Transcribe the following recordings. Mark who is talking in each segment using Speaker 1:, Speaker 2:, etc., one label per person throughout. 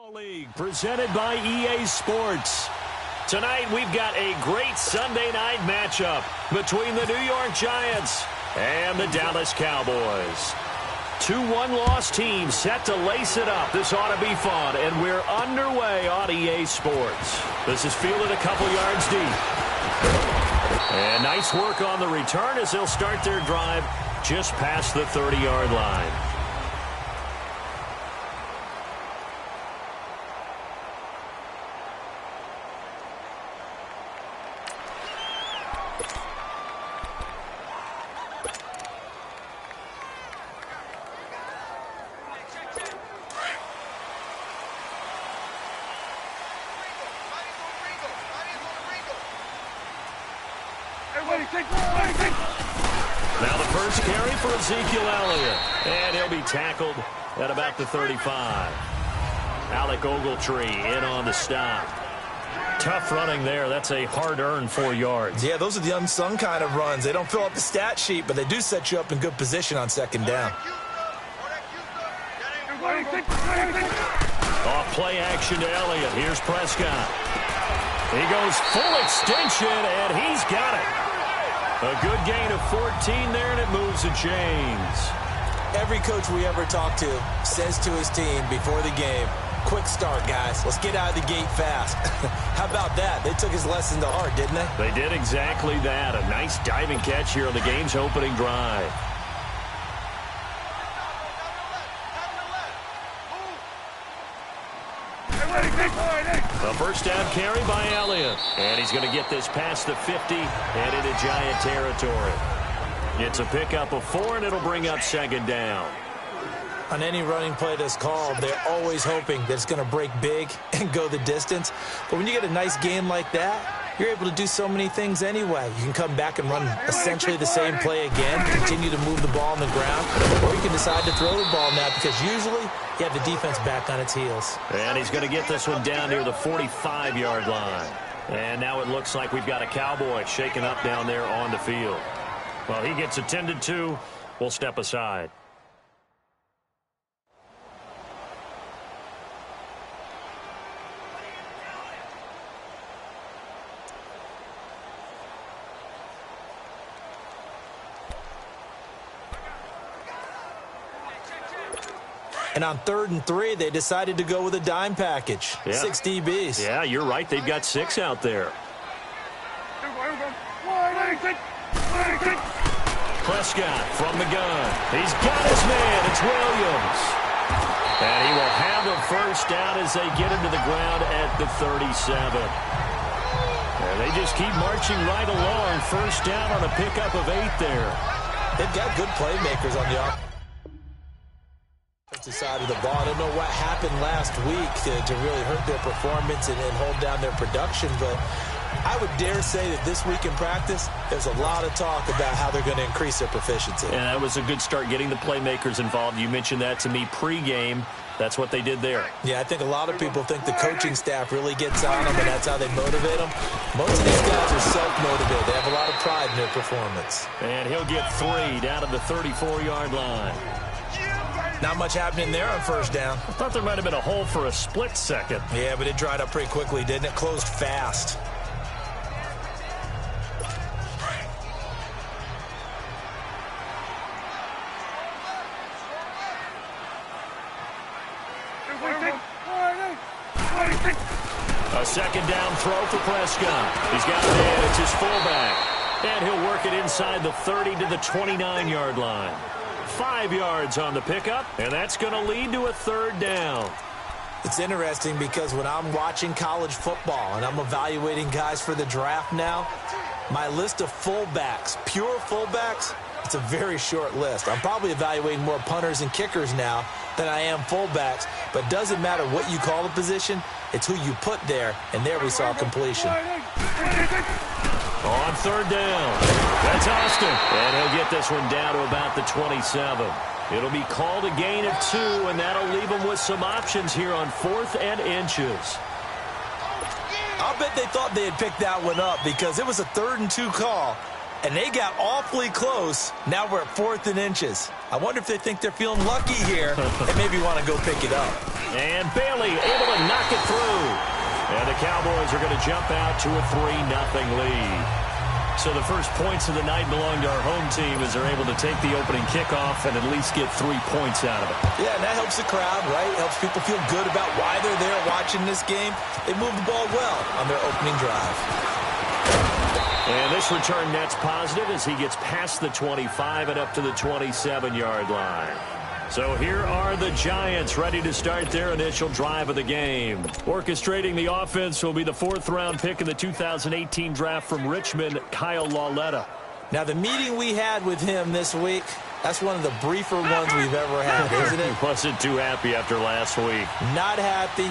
Speaker 1: League presented by EA Sports. Tonight we've got a great Sunday night matchup between the New York Giants and the Dallas Cowboys. Two one-loss teams set to lace it up. This ought to be fun, and we're underway on EA Sports. This is fielded a couple yards deep. And nice work on the return as they'll start their drive just past the 30-yard line. Now the first carry for Ezekiel Elliott, and he'll be tackled at about the 35. Alec Ogletree in on the stop. Tough running there. That's a hard-earned 4 yards.
Speaker 2: Yeah, those are the unsung kind of runs. They don't fill up the stat sheet, but they do set you up in good position on second down.
Speaker 1: Off play action to Elliott. Here's Prescott. He goes full extension, and he's got it. A good gain of 14 there, and it moves the chains.
Speaker 2: Every coach we ever talk to says to his team before the game, quick start, guys. Let's get out of the gate fast. How about that? They took his lesson to heart, didn't they?
Speaker 1: They did exactly that. A nice diving catch here on the game's opening drive. A first down carry by Elliott. And he's going to get this past the 50 and into Giant territory. It's a pickup of 4, and it'll bring up second down.
Speaker 2: On any running play that's called, they're always hoping that it's going to break big and go the distance. But when you get a nice game like that, you're able to do so many things anyway. You can come back and run essentially the same play again, continue to move the ball on the ground, or you can decide to throw the ball now because usually you have the defense back on its heels.
Speaker 1: And he's going to get this one down near the 45-yard line. And now it looks like we've got a Cowboy shaken up down there on the field. Well, he gets attended to. We'll step aside.
Speaker 2: And on 3rd and 3, they decided to go with a dime package. Yeah. 6 DBs.
Speaker 1: Yeah, you're right. They've got 6 out there. Prescott from the gun. He's got his man. It's Williams. And he will have a first down as they get into the ground at the 37. And they just keep marching right along. First down on a pickup of 8 there.
Speaker 2: They've got good playmakers on the offensive side of the ball. I don't know what happened last week to really hurt their performance and hold down their production, but I would dare say that this week in practice, there's a lot of talk about how they're going to increase their proficiency.
Speaker 1: And that was a good start getting the playmakers involved. You mentioned that to me pregame. That's what they did there.
Speaker 2: Yeah, I think a lot of people think the coaching staff really gets on them, and that's how they motivate them. Most of these guys are self-motivated. They have a lot of pride in their performance.
Speaker 1: And he'll get 3 down to the 34-yard line.
Speaker 2: Not much happening there on first down.
Speaker 1: I thought there might have been a hole for a split second.
Speaker 2: Yeah, but it dried up pretty quickly, didn't it? Closed fast.
Speaker 1: A second down throw for Prescott. He's got a man. It's his fullback. And he'll work it inside the 30 to the 29-yard line. 5 yards on the pickup, and that's going to lead to a 3rd down.
Speaker 2: It's interesting because when I'm watching college football and I'm evaluating guys for the draft now, my list of fullbacks, pure fullbacks, it's a very short list. I'm probably evaluating more punters and kickers now than I am fullbacks, but it doesn't matter what you call the position, it's who you put there, and there we saw completion.
Speaker 1: On 3rd down, that's Austin. And he'll get this one down to about the 27. It'll be called a gain of 2, and that'll leave him with some options here on 4th and inches.
Speaker 2: I'll bet they thought they had picked that one up because it was a 3rd and 2 call, and they got awfully close. Now we're at 4th and inches. I wonder if they think they're feeling lucky here and maybe want to go pick it up.
Speaker 1: And Bailey able to knock it through. And the Cowboys are going to jump out to a 3-0 lead. So the first points of the night belong to our home team as they're able to take the opening kickoff and at least get 3 points out of it.
Speaker 2: Yeah, and that helps the crowd, right? Helps people feel good about why they're there watching this game. They move the ball well on their opening drive.
Speaker 1: And this return net's positive as he gets past the 25 and up to the 27-yard line. So here are the Giants ready to start their initial drive of the game. Orchestrating the offense will be the 4th-round pick in the 2018 draft from Richmond, Kyle Lauletta.
Speaker 2: Now, the meeting we had with him this week, that's one of the briefer ones we've ever had, isn't it?
Speaker 1: He wasn't too happy after last week.
Speaker 2: Not happy.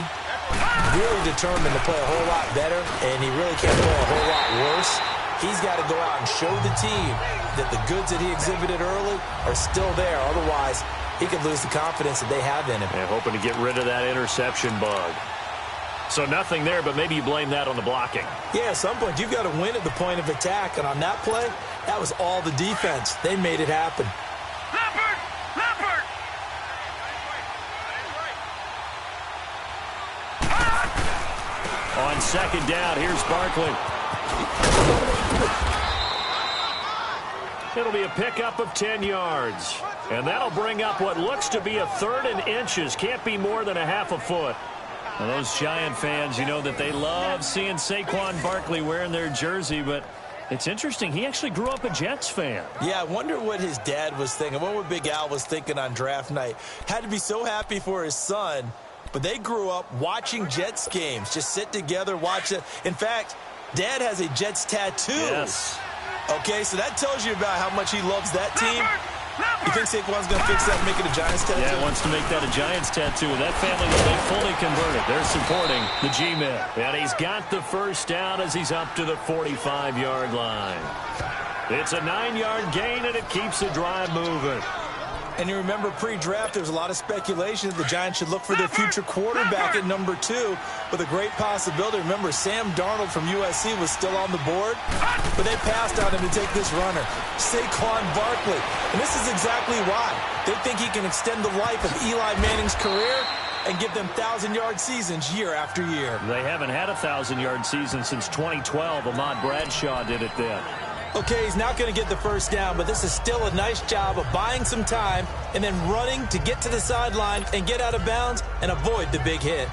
Speaker 2: Really determined to play a whole lot better, and he really can't play a whole lot worse. He's got to go out and show the team that the goods that he exhibited early are still there. Otherwise, he could lose the confidence that they have in him.
Speaker 1: And hoping to get rid of that interception bug. So nothing there, but maybe you blame that on the blocking.
Speaker 2: Yeah, at some point, you've got to win at the point of attack. And on that play, that was all the defense. They made it happen.
Speaker 1: On second down, here's Barkley. It'll be a pickup of 10 yards. And that'll bring up what looks to be a 3rd and inches. Can't be more than a half a foot. Now, those Giant fans, you know that they love seeing Saquon Barkley wearing their jersey, but it's interesting. He actually grew up a Jets fan.
Speaker 2: Yeah, I wonder what his dad was thinking. What Big Al was thinking on draft night. Had to be so happy for his son, but they grew up watching Jets games. Just sit together, watch it. In fact, Dad has a Jets tattoo.
Speaker 1: Yes.
Speaker 2: Okay, so that tells you about how much he loves that team. You think Saquon's going to fix that and make it a Giants tattoo?
Speaker 1: Yeah, he wants to make that a Giants tattoo. That family, they fully converted. They're supporting the G-Men. And he's got the first down as he's up to the 45-yard line. It's a 9-yard gain, and it keeps the drive moving.
Speaker 2: And you remember pre-draft, there was a lot of speculation that the Giants should look for their future quarterback at number 2 with a great possibility. Remember, Sam Darnold from USC was still on the board, but they passed on him to take this runner, Saquon Barkley. And this is exactly why. They think he can extend the life of Eli Manning's career and give them 1,000-yard seasons year after year.
Speaker 1: They haven't had a 1,000-yard season since 2012. Ahmad Bradshaw did it then.
Speaker 2: Okay, he's not going to get the first down, but this is still a nice job of buying some time and then running to get to the sideline and get out of bounds and avoid the big hit.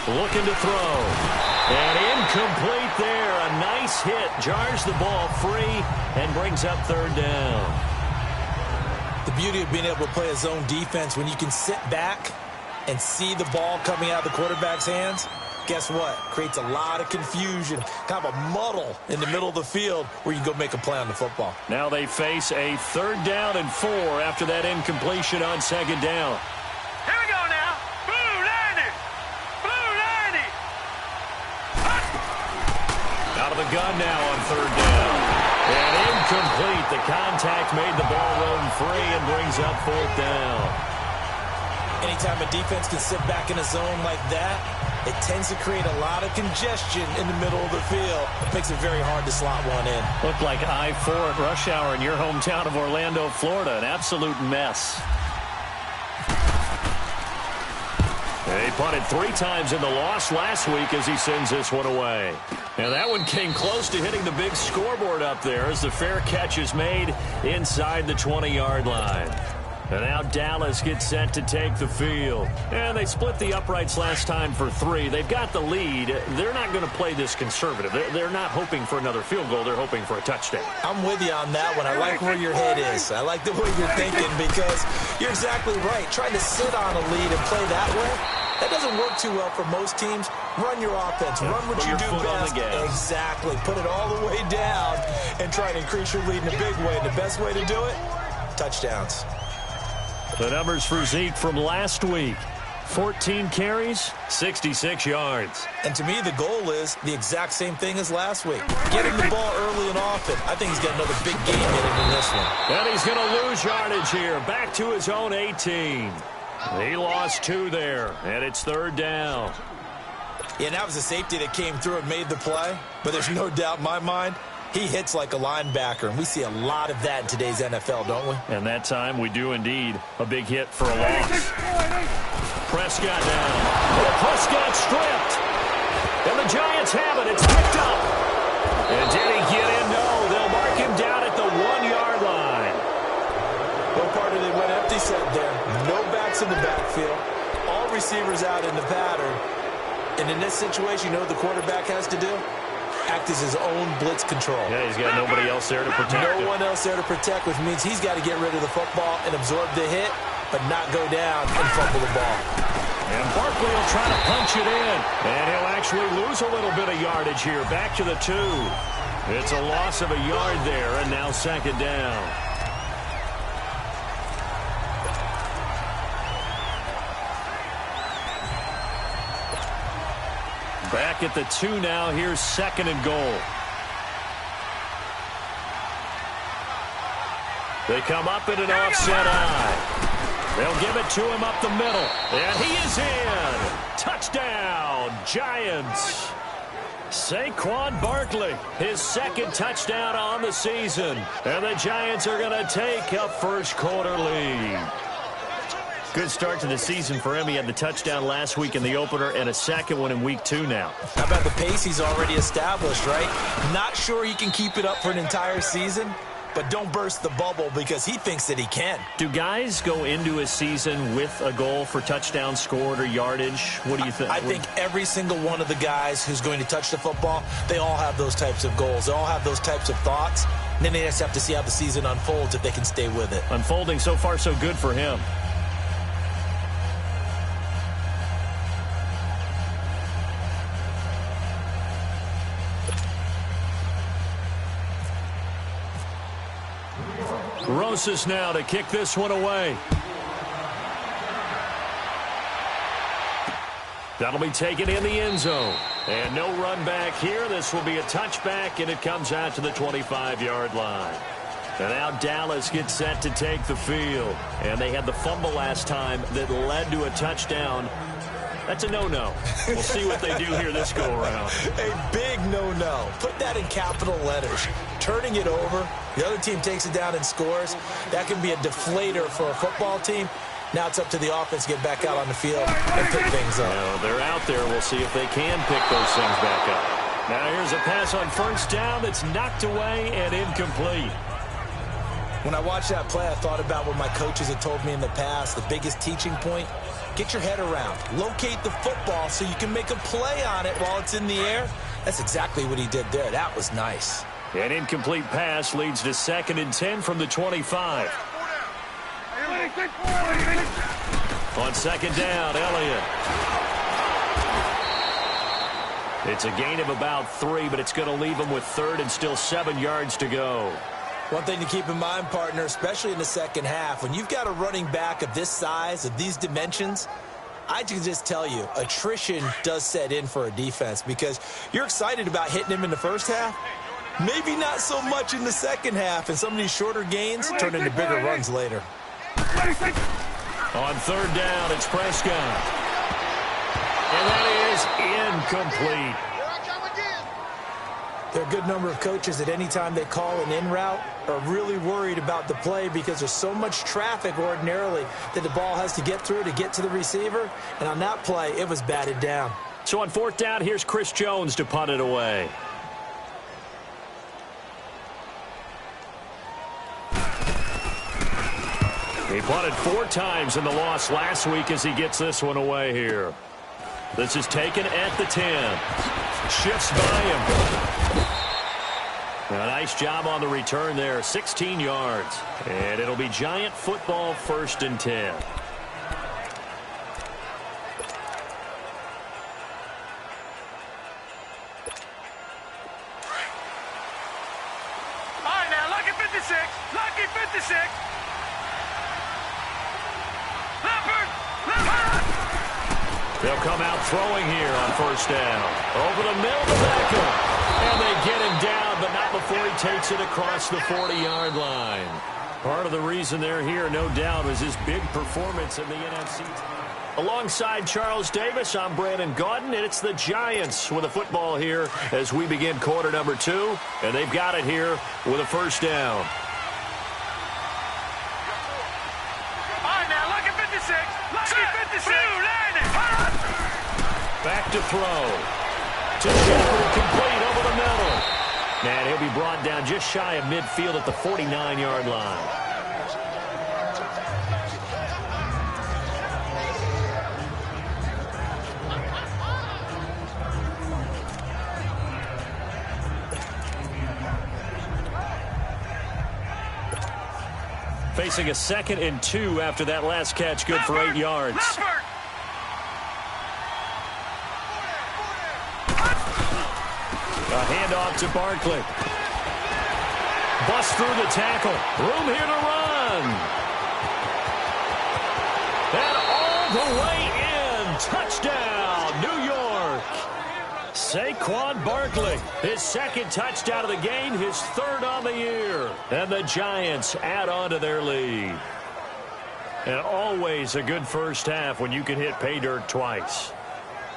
Speaker 1: Looking to throw. And incomplete there. A nice hit. Jars the ball free and brings up 3rd down.
Speaker 2: The beauty of being able to play a zone defense when you can sit back and see the ball coming out of the quarterback's hands, guess what? Creates a lot of confusion, kind of a muddle in the middle of the field where you go make a play on the football.
Speaker 1: Now they face a 3rd down and 4 after that incompletion on 2nd down.
Speaker 3: Here we go now. Blue 90. Blue 90.
Speaker 1: Out of the gun now on 3rd down. And incomplete. The contact made the ball roam free and brings up 4th down.
Speaker 2: Anytime a defense can sit back in a zone like that, it tends to create a lot of congestion in the middle of the field. It makes it very hard to slot one in.
Speaker 1: Looked like I-4 at rush hour in your hometown of Orlando, Florida. An absolute mess. He punted 3 times in the loss last week as he sends this one away. And that one came close to hitting the big scoreboard up there as the fair catch is made inside the 20-yard line. And now Dallas gets set to take the field. And they split the uprights last time for 3. They've got the lead. They're not going to play this conservative. They're not hoping for another field goal. They're hoping for a touchdown.
Speaker 2: I'm with you on that one. I like where your head is. I like the way you're thinking because you're exactly right. Trying to sit on a lead and play that way, that doesn't work too well for most teams. Run your offense. Run what you do best. Exactly. Put it all the way down and try to increase your lead in a big way. And the best way to do it, touchdowns.
Speaker 1: The numbers for Zeke from last week. 14 carries, 66 yards.
Speaker 2: And to me, the goal is the exact same thing as last week. Get him the ball early and often. I think he's got another big game in him in this one.
Speaker 1: And he's going to lose yardage here. Back to his own 18. He lost 2 there, and it's 3rd down.
Speaker 2: Yeah, and that was a safety that came through and made the play. But there's no doubt in my mind, he hits like a linebacker. And we see a lot of that in today's NFL, don't we?
Speaker 1: And that time we do indeed. A big hit for a loss. Prescott down. Prescott stripped. And the Giants have it. It's picked up. And did he get in? No. They'll mark him down at the 1-yard line.
Speaker 2: No part of it went empty set there. No backs in the backfield. All receivers out in the pattern. And in this situation, you know what the quarterback has to do? Act as his own blitz control.
Speaker 1: Yeah, he's got nobody else there to protect him.
Speaker 2: No one else there to protect, which means he's got to get rid of the football and absorb the hit, but not go down and fumble the ball.
Speaker 1: And Barkley will try to punch it in. And he'll actually lose a little bit of yardage here. Back to the 2. It's a loss of a yard there, and now second down. Back at the 2 now. Here's second and goal. They come up in an offset eye. They'll give it to him up the middle. And he is in. Touchdown, Giants. Saquon Barkley, his second touchdown on the season. And the Giants are going to take a first-quarter lead. Good start to the season for him. He had the touchdown last week in the opener and a second one in week 2 now.
Speaker 2: How about the pace he's already established, right? Not sure he can keep it up for an entire season, but don't burst the bubble because he thinks that he can.
Speaker 1: Do guys go into a season with a goal for touchdown scored or yardage? What do you think?
Speaker 2: I think every single one of the guys who's going to touch the football, they all have those types of goals. They all have those types of thoughts. And then they just have to see how the season unfolds if they can stay with it.
Speaker 1: Unfolding so far so good for him. Rosas now to kick this one away. That'll be taken in the end zone. And no run back here. This will be a touchback, and it comes out to the 25-yard line. And now Dallas gets set to take the field. And they had the fumble last time that led to a touchdown. That's a no-no. We'll see what they do here this go-around.
Speaker 2: A big no-no. Put that in capital letters. Turning it over, the other team takes it down and scores. That can be a deflator for a football team. Now it's up to the offense to get back out on the field and pick things up.
Speaker 1: Now they're out there. We'll see if they can pick those things back up. Now here's a pass on first down that's knocked away and incomplete.
Speaker 2: When I watched that play, I thought about what my coaches had told me in the past. The biggest teaching point, get your head around. Locate the football so you can make a play on it while it's in the air. That's exactly what he did there. That was nice.
Speaker 1: An incomplete pass leads to 2nd and 10 from the 25. On second down, Elliott. It's a gain of about 3, but it's going to leave him with 3rd and still 7 yards to go.
Speaker 2: One thing to keep in mind, partner, especially in the second half, when you've got a running back of this size, of these dimensions, I can just tell you, attrition does set in for a defense because you're excited about hitting him in the first half. Maybe not so much in the second half, and some of these shorter gains turn into bigger runs later.
Speaker 1: On third down, it's Prescott. And that is incomplete.
Speaker 2: There are a good number of coaches that any time they call an in route are really worried about the play because there's so much traffic ordinarily that the ball has to get through to get to the receiver. And on that play, it was batted down.
Speaker 1: So on fourth down, here's Chris Jones to punt it away. He punted 4 times in the loss last week as he gets this one away here. This is taken at the 10. Shifts by him. A nice job on the return there. 16 yards. And it'll be Giant football, 1st and 10.
Speaker 3: All right, now, lucky 56. Lucky 56.
Speaker 1: They'll come out throwing here on 1st down. Over the middle to Beckham. And they get him down, but not before he takes it across the 40-yard line. Part of the reason they're here, no doubt, is his big performance in the NFC. Alongside Charles Davis, I'm Brandon Gaudin, and it's the Giants with a football here as we begin quarter number 2, and they've got it here with a first down.
Speaker 3: All right, now, look at 56. Look at 56.
Speaker 1: Back to throw. To Shepard, complete over the middle. And he'll be brought down just shy of midfield at the 49-yard line. Facing a 2nd and 2 after that last catch, good for 8 yards. A handoff to Barkley. Bust through the tackle. Room here to run. And all the way in. Touchdown, New York. Saquon Barkley, his 2nd touchdown of the game, his 3rd on the year. And the Giants add on to their lead. And always a good first half when you can hit pay dirt twice.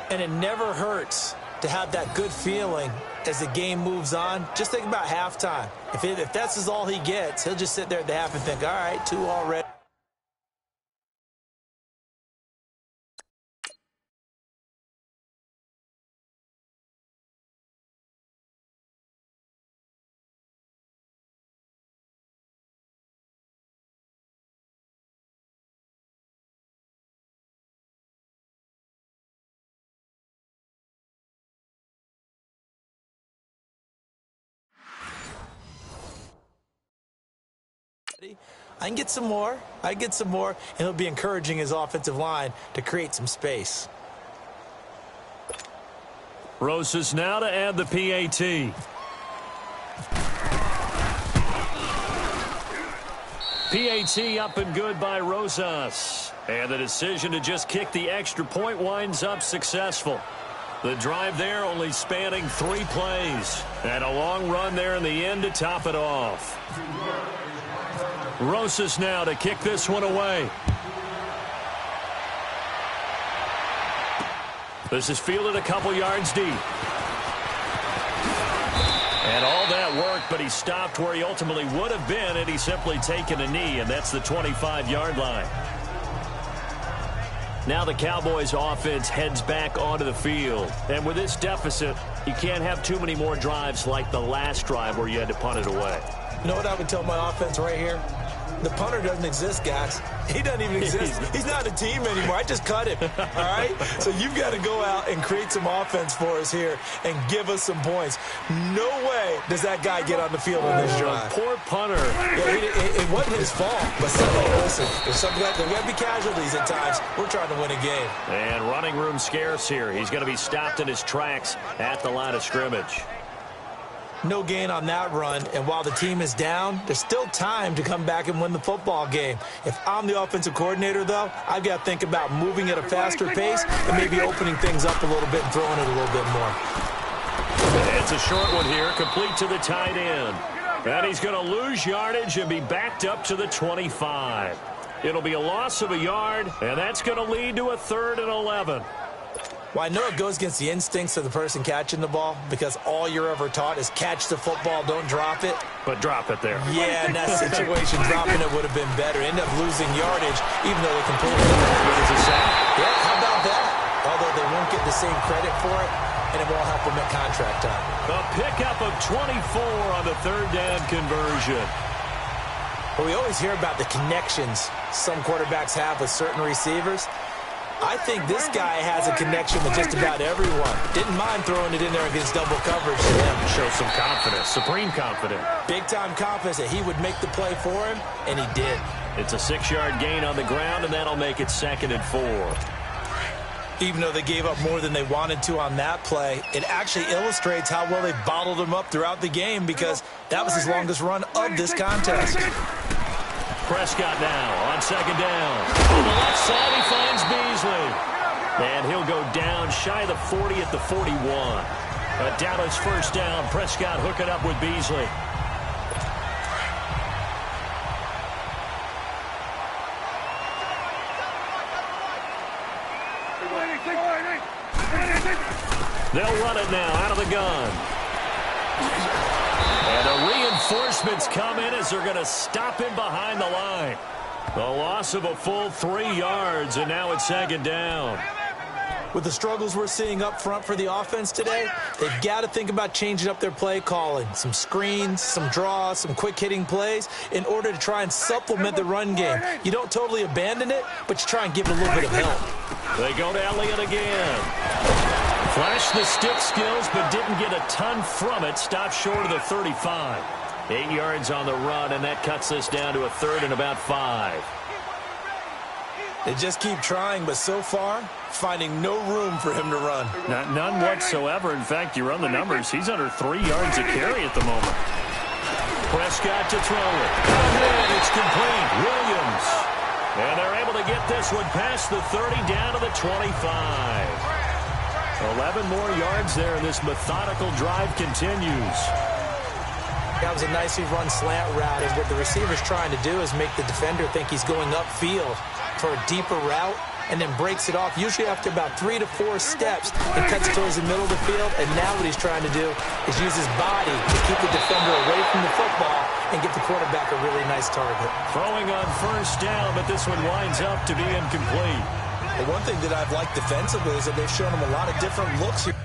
Speaker 2: And it never hurts to have that good feeling as the game moves on. Just think about halftime. If that's all he gets, he'll just sit there at the half and think, all right, 2 already. I can get some more. And it'll be encouraging his offensive line to create some space.
Speaker 1: Rosas now to add the PAT. PAT up and good by Rosas. And the decision to just kick the extra point winds up successful. The drive there only spanning 3 plays. And a long run there in the end to top it off. Rosas now to kick this one away. This is fielded a couple yards deep. And all that work, but he stopped where he ultimately would have been had he simply taken a knee, and that's the 25-yard line. Now the Cowboys offense heads back onto the field. And with this deficit, you can't have too many more drives like the last drive where you had to punt it away.
Speaker 2: You know what I would tell my offense right here? The punter doesn't exist, guys. He doesn't even exist. He's not a team anymore. I just cut him, all right? So you've got to go out and create some offense for us here and give us some points. No way does that guy get on the field on this drive.
Speaker 1: Poor punter.
Speaker 2: Yeah, it wasn't his fault. But listen, there's something like there's going to be casualties at times. We're trying to win a game.
Speaker 1: And running room scarce here. He's going to be stopped in his tracks at the line of scrimmage.
Speaker 2: No gain on that run, and while the team is down, there's still time to come back and win the football game. If I'm the offensive coordinator, though, I've got to think about moving at a faster pace and maybe opening things up a little bit and throwing it a little bit more.
Speaker 1: It's a short one here, complete to the tight end. And he's going to lose yardage and be backed up to the 25. It'll be a loss of a yard, and that's going to lead to a 3rd and 11.
Speaker 2: Well, I know it goes against the instincts of the person catching the ball because all you're ever taught is catch the football, don't drop it.
Speaker 1: But drop it there.
Speaker 2: Yeah, in that situation, dropping it would have been better. End up losing yardage, even though they completely
Speaker 1: It's a sack.
Speaker 2: Yeah, how about that? Although they won't get the same credit for it, and it won't help them at contract time.
Speaker 1: A pickup of 24 on the 3rd down conversion.
Speaker 2: Well, we always hear about the connections some quarterbacks have with certain receivers. I think this guy has a connection with just about everyone. Didn't mind throwing it in there against double coverage to him.
Speaker 1: Show some confidence, supreme confidence.
Speaker 2: Big-time confidence that he would make the play for him, and he did.
Speaker 1: It's a 6-yard gain on the ground, and that'll make it 2nd and 4.
Speaker 2: Even though they gave up more than they wanted to on that play, it actually illustrates how well they bottled him up throughout the game because that was his longest run of this contest.
Speaker 1: Prescott now on 2nd down. On the left side, he finds Beasley. And he'll go down shy of the 40 at the 41. A Dallas first down. Prescott hooking up with Beasley. They'll run it now out of the gun. And the reinforcements come in as they're going to stop him behind the line. The loss of a full 3 yards, and now it's second down.
Speaker 2: With the struggles we're seeing up front for the offense today, they've got to think about changing up their play calling. Some screens, some draws, some quick-hitting plays in order to try and supplement the run game. You don't totally abandon it, but you try and give it a little bit of help.
Speaker 1: They go to Elliott again. Flashed the stick skills, but didn't get a ton from it. Stopped short of the 35. 8 yards on the run, and that cuts us down to a third and about 5.
Speaker 2: They just keep trying, but so far, finding no room for him to run.
Speaker 1: None whatsoever. In fact, you run the numbers. He's under 3 yards a carry at the moment. Prescott to throw it. And it's complete. Williams. And they're able to get this one past the 30 down to the 25. 11 more yards there, and this methodical drive continues.
Speaker 2: That was a nicely run slant route. And what the receiver's trying to do is make the defender think he's going upfield for a deeper route, and then breaks it off, usually after about 3 to 4 steps, and cuts towards the middle of the field. And now what he's trying to do is use his body to keep the defender away from the football and get the quarterback a really nice target.
Speaker 1: Throwing on first down, but this one winds up to be incomplete.
Speaker 2: The one thing that I've liked defensively is that they've shown him a lot of different looks here.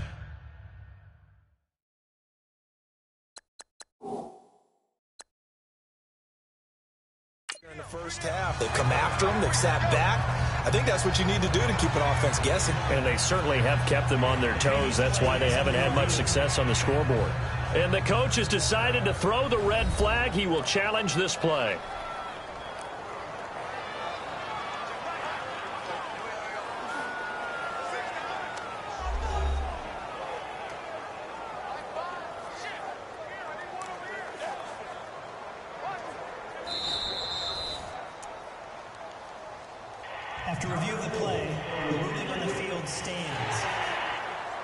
Speaker 2: In the first half, they've come after him, they've sat back. I think that's what you need to do to keep an offense guessing.
Speaker 1: And they certainly have kept them on their toes. That's why they haven't had much success on the scoreboard. And the coach has decided to throw the red flag. He will challenge this play.
Speaker 4: After review of the play, the ruling on the field stands.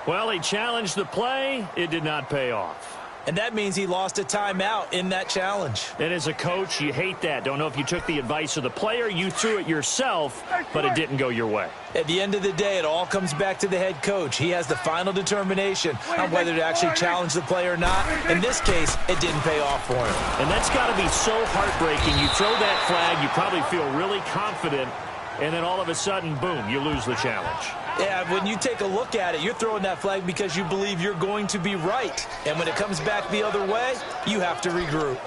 Speaker 1: Well, he challenged the play. It did not pay off.
Speaker 2: And that means he lost a timeout in that challenge.
Speaker 1: And as a coach, you hate that. Don't know if you took the advice of the player, you threw it yourself, but it didn't go your way.
Speaker 2: At the end of the day, it all comes back to the head coach. He has the final determination on whether to actually challenge the play or not. In this case, it didn't pay off for him.
Speaker 1: And that's got to be so heartbreaking. You throw that flag, you probably feel really confident, and then all of a sudden, boom, you lose the challenge.
Speaker 2: Yeah, when you take a look at it, you're throwing that flag because you believe you're going to be right. And when it comes back the other way, you have to regroup.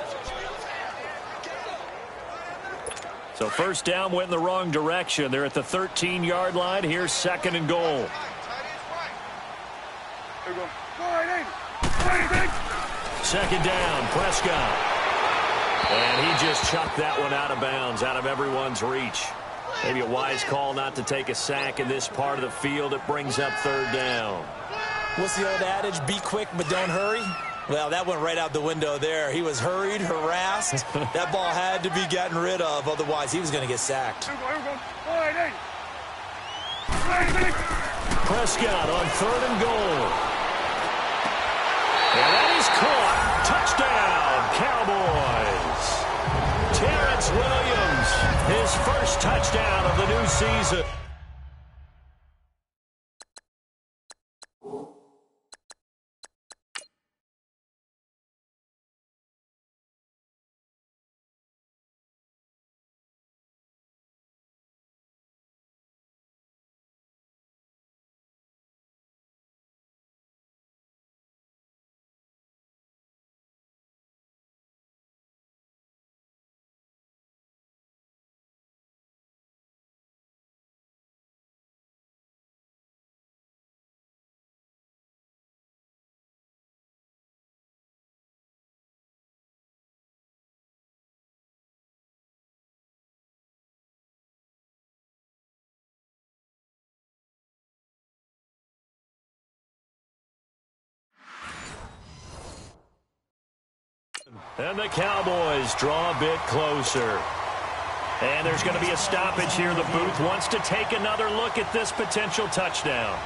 Speaker 1: So first down went in the wrong direction. They're at the 13-yard line. Here's second and goal. Second down, Prescott. And he just chucked that one out of bounds, out of everyone's reach. Maybe a wise call not to take a sack in this part of the field. It brings up third down.
Speaker 2: What's the old adage? Be quick, but don't hurry. Well, that went right out the window there. He was hurried, harassed. That ball had to be gotten rid of. Otherwise, he was going to get sacked.
Speaker 1: Prescott on third and goal. And that is caught. Touchdown, Cowboys. Terrence Williams, his first touchdown of the new season. And the Cowboys draw a bit closer. And there's going to be a stoppage here. The booth wants to take another look at this potential touchdown.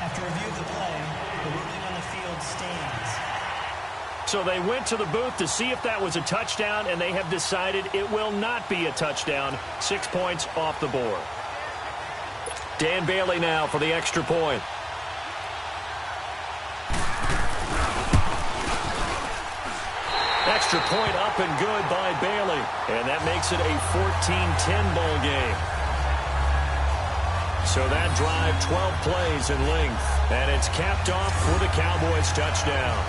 Speaker 4: After review of the play, the ruling on the field stands.
Speaker 1: So they went to the booth to see if that was a touchdown, and they have decided it will not be a touchdown. 6 points off the board. Dan Bailey now for the extra point. Extra point up and good by Bailey. And that makes it a 14-10 ball game. So that drive, 12 plays in length. And it's capped off with a Cowboys touchdown.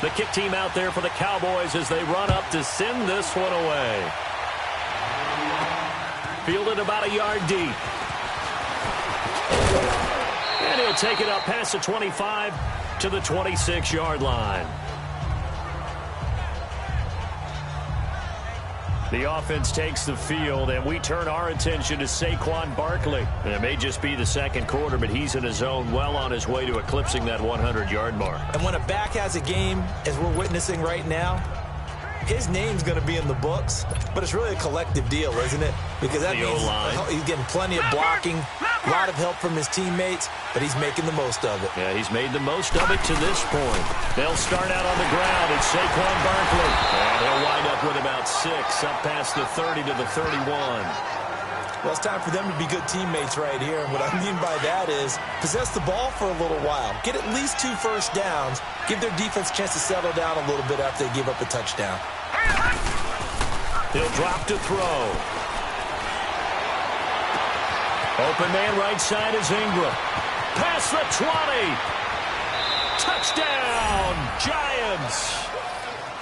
Speaker 1: The kick team out there for the Cowboys as they run up to send this one away. Fielded about a yard deep. And he'll take it up past the 25 to the 26-yard line. The offense takes the field, and we turn our attention to Saquon Barkley. And it may just be the second quarter, but he's in his zone, well on his way to eclipsing that 100-yard mark.
Speaker 2: And when a back has a game, as we're witnessing right now, his name's going to be in the books, but it's really a collective deal, isn't it? Because that means he's getting plenty of blocking, a lot of help from his teammates, but he's making the most of it.
Speaker 1: Yeah, he's made the most of it to this point. They'll start out on the ground. It's Saquon Barkley. And he'll wind up with about 6, up past the 30 to the 31.
Speaker 2: Well, it's time for them to be good teammates right here. And what I mean by that is possess the ball for a little while. Get at least 2 first downs. Give their defense a chance to settle down a little bit after they give up a touchdown.
Speaker 1: He'll drop to throw. Open man right side is Ingram. Past the 20. Touchdown, Giants.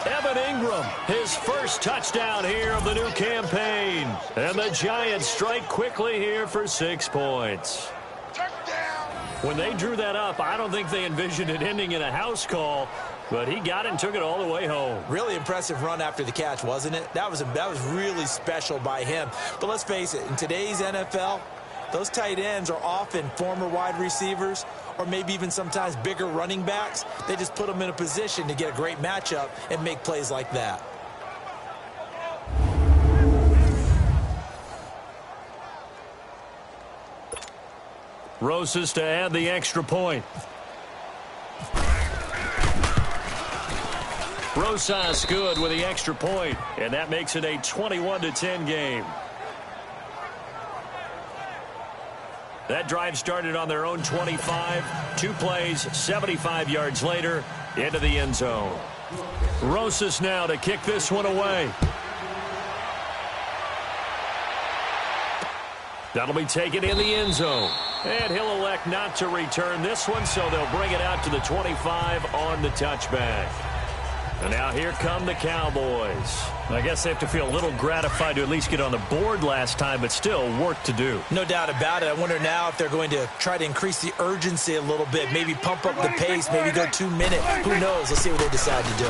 Speaker 1: Evan Ingram, his first touchdown here of the new campaign. And the Giants strike quickly here for 6 points. When they drew that up, I don't think they envisioned it ending in a house call, but he got it and took it all the way home.
Speaker 2: Really impressive run after the catch, wasn't it? That was really special by him. But let's face it, in today's NFL, those tight ends are often former wide receivers or maybe even sometimes bigger running backs. They just put them in a position to get a great matchup and make plays like that.
Speaker 1: Rosas to add the extra point. Rosas good with the extra point, and that makes it a 21-10 game. That drive started on their own 25. 2 plays, 75 yards later, into the end zone. Rosas now to kick this one away. That'll be taken in the end zone. And he'll elect not to return this one, so they'll bring it out to the 25 on the touchback. And now here come the Cowboys. I guess they have to feel a little gratified to at least get on the board last time, but still work to do.
Speaker 2: No doubt about it. I wonder now if they're going to try to increase the urgency a little bit, maybe pump up the pace, maybe go 2 minute. Who knows? Let's see what they decide to do.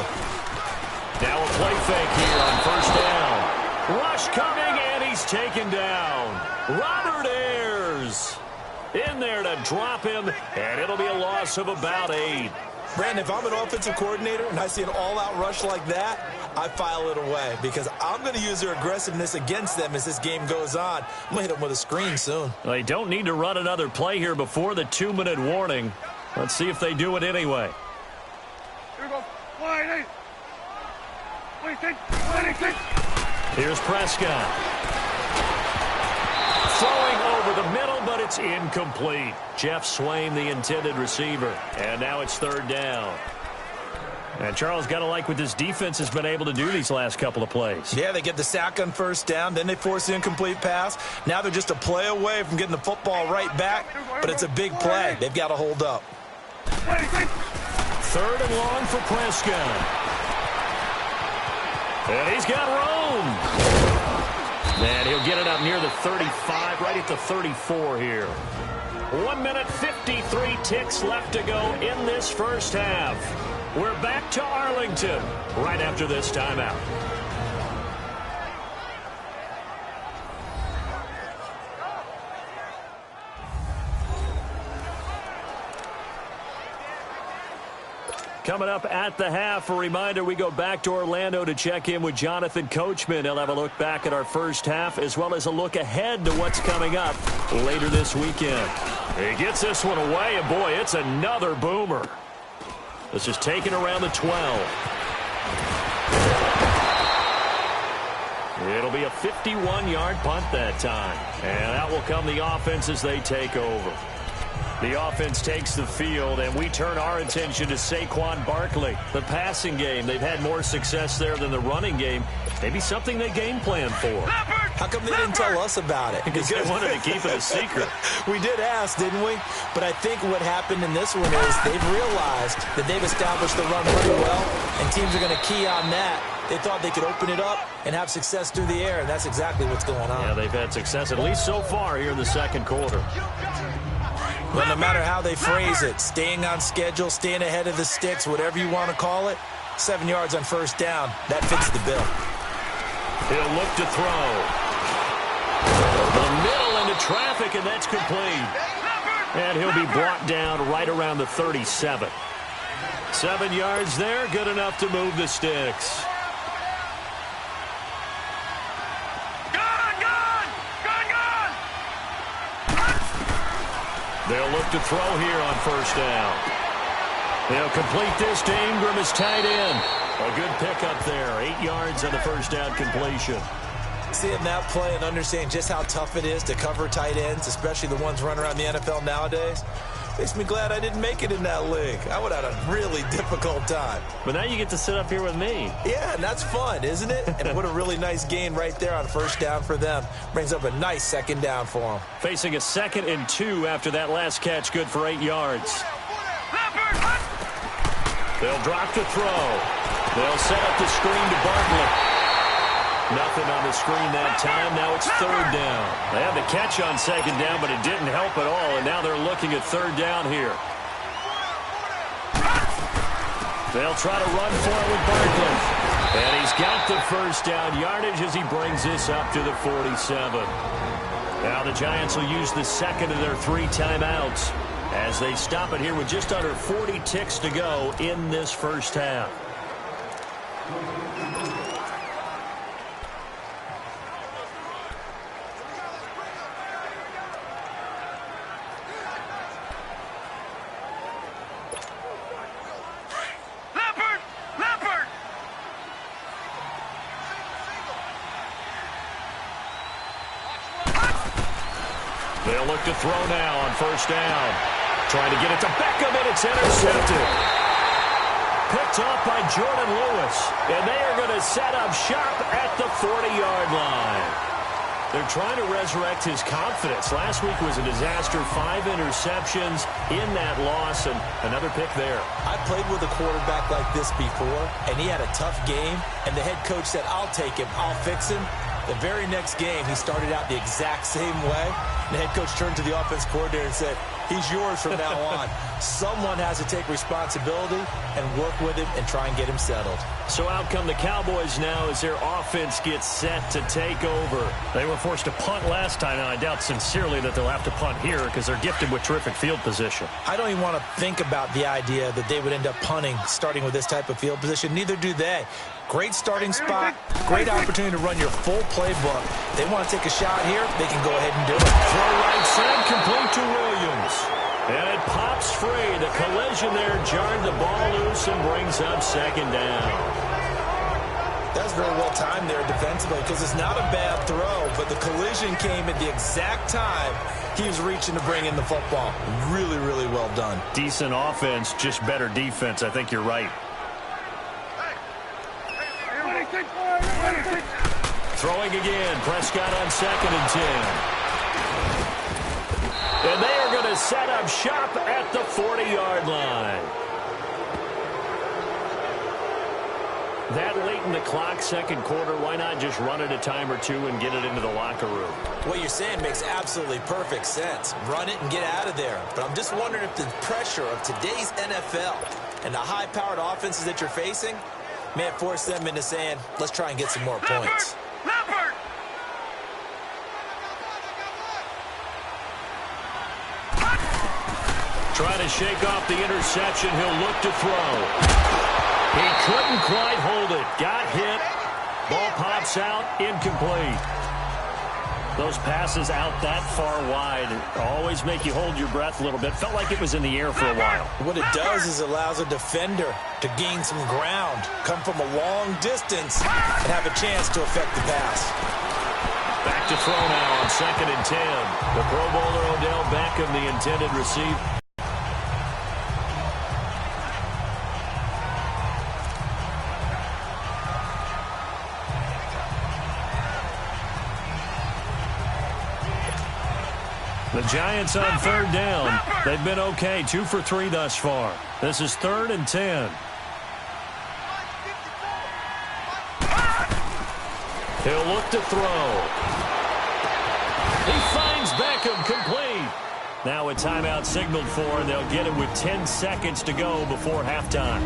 Speaker 1: Now a play fake here on first down. Rush coming, and he's taken down. Robert Ayers in there to drop him, and it'll be a loss of about 8.
Speaker 2: Brandon, if I'm an offensive coordinator and I see an all-out rush like that, I file it away because I'm going to use their aggressiveness against them as this game goes on. I'm going to hit them with a screen soon.
Speaker 1: They don't need to run another play here before the 2-minute warning. Let's see if they do it anyway.
Speaker 3: Here we go. 26.
Speaker 1: Here's Prescott. Throwing over the middle, but it's incomplete. Jeff Swain, the intended receiver. And now it's 3rd down. And Charles, got to like what this defense has been able to do these last couple of plays.
Speaker 2: Yeah, they get the sack on first down, then they force the incomplete pass. Now they're just a play away from getting the football right back, but it's a big play. They've got to hold up.
Speaker 1: 3rd and long for Prescott. And he's got room. And he'll get it up near the 35, right at the 34 here. 1 minute, 53 ticks left to go in this first half. We're back to Arlington right after this timeout. Coming up at the half, a reminder, we go back to Orlando to check in with Jonathan Coachman. He'll have a look back at our first half as well as a look ahead to what's coming up later this weekend. He gets this one away, and boy, it's another boomer. This is taken around the 12. It'll be a 51-yard punt that time. And out will come the offense as they take over. The offense takes the field, and we turn our attention to Saquon Barkley. The passing game, they've had more success there than the running game. Maybe something they game plan for.
Speaker 2: How come they didn't tell us about it?
Speaker 1: Because they wanted to keep it a secret.
Speaker 2: We did ask, didn't we? But I think what happened in this one is they've realized that they've established the run pretty well, and teams are going to key on that. They thought they could open it up and have success through the air, and that's exactly what's going on.
Speaker 1: Yeah, they've had success, at least so far here in the second quarter.
Speaker 2: Well, no matter how they phrase it, staying on schedule, staying ahead of the sticks, whatever you want to call it, 7 yards on first down, that fits the bill.
Speaker 1: He'll look to throw. The middle into traffic, and that's complete. And he'll be brought down right around the 37. 7 yards there, good enough to move the sticks. They'll look to throw here on first down. They'll complete this to Ingram as tight end. A good pickup there. 8 yards on the first down completion.
Speaker 2: Seeing that play and understanding just how tough it is to cover tight ends, especially the ones running around the NFL nowadays, makes me glad I didn't make it in that league. I would have had a really difficult time.
Speaker 1: But now you get to sit up here with me.
Speaker 2: Yeah, and that's fun, isn't it? And what a really nice gain right there on first down for them. Brings up a nice second down for them.
Speaker 1: Facing a 2nd and 2 after that last catch, good for 8 yards. They'll drop to throw. They'll set up the screen to Barkley. Nothing on the screen that time. Now it's 3rd down. They had the catch on 2nd down, but it didn't help at all, and now they're looking at 3rd down here. They'll try to run for it with Barkley. And he's got the first down yardage as he brings this up to the 47. Now the Giants will use the second of their 3 timeouts as they stop it here with just under 40 ticks to go in this first half. They'll look to throw now on first down. Trying to get it to Beckham, and it's intercepted. Picked off by Jordan Lewis. And they are going to set up shop at the 40-yard line. They're trying to resurrect his confidence. Last week was a disaster. 5 interceptions in that loss, and another pick there.
Speaker 2: I played with a quarterback like this before, and he had a tough game, and the head coach said, I'll take him, I'll fix him. The very next game, he started out the exact same way. The head coach turned to the offense coordinator and said, he's yours from now on. Someone has to take responsibility and work with him and try and get him settled.
Speaker 1: So out come the Cowboys now as their offense gets set to take over. They were forced to punt last time, and I doubt sincerely that they'll have to punt here because they're gifted with terrific field position.
Speaker 2: I don't even want to think about the idea that they would end up punting starting with this type of field position. Neither do they. Great starting spot, great opportunity to run your full playbook. They want to take a shot here, they can go ahead and do it.
Speaker 1: Throw right side, complete to Williams. And it pops free. The collision there jarred the ball loose and brings up 2nd down.
Speaker 2: That's very well timed there defensively because it's not a bad throw, but the collision came at the exact time he was reaching to bring in the football. Really, really well done.
Speaker 1: Decent offense, just better defense. I think you're right. Throwing again, Prescott on 2nd and 10. And they are going to set up shop at the 40-yard line. That late in the clock, second quarter, why not just run it a time or two and get it into the locker room?
Speaker 2: What you're saying makes absolutely perfect sense. Run it and get out of there. But I'm just wondering if the pressure of today's NFL and the high-powered offenses that you're facing may have forced them into saying, let's try and get some more points.
Speaker 1: Trying to shake off the interception. He'll look to throw. He couldn't quite hold it. Got hit. Ball pops out. Incomplete. Those passes out that far wide always make you hold your breath a little bit. Felt like it was in the air for a while.
Speaker 2: What it does is allows a defender to gain some ground, come from a long distance, and have a chance to affect the pass.
Speaker 1: Back to throw now on 2nd and 10. The Pro Bowler Odell Beckham, the intended receiver. The Giants on 3rd down. They've been okay, 2 for 3 thus far. This is 3rd and 10. He'll look to throw. He finds Beckham complete. Now a timeout signaled for, and they'll get it with 10 seconds to go before halftime.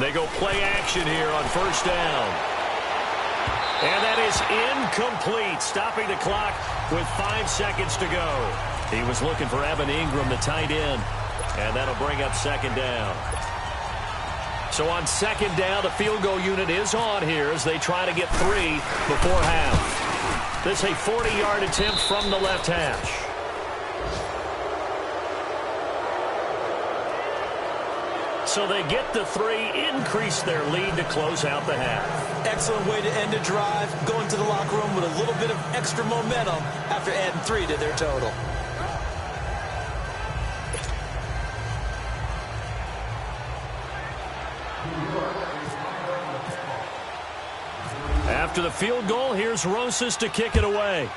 Speaker 1: They go play action here on 1st down. And that is incomplete, stopping the clock with 5 seconds to go. He was looking for Evan Ingram, the tight end, and that'll bring up 2nd down. So on 2nd down, the field goal unit is on here as they try to get 3 before half. This is a 40-yard attempt from the left hash. So they get the 3, increase their lead to close out the half.
Speaker 2: Excellent way to end a drive, going to the locker room with a little bit of extra momentum after adding 3 to their total.
Speaker 1: After the field goal, here's Rosas to kick it away.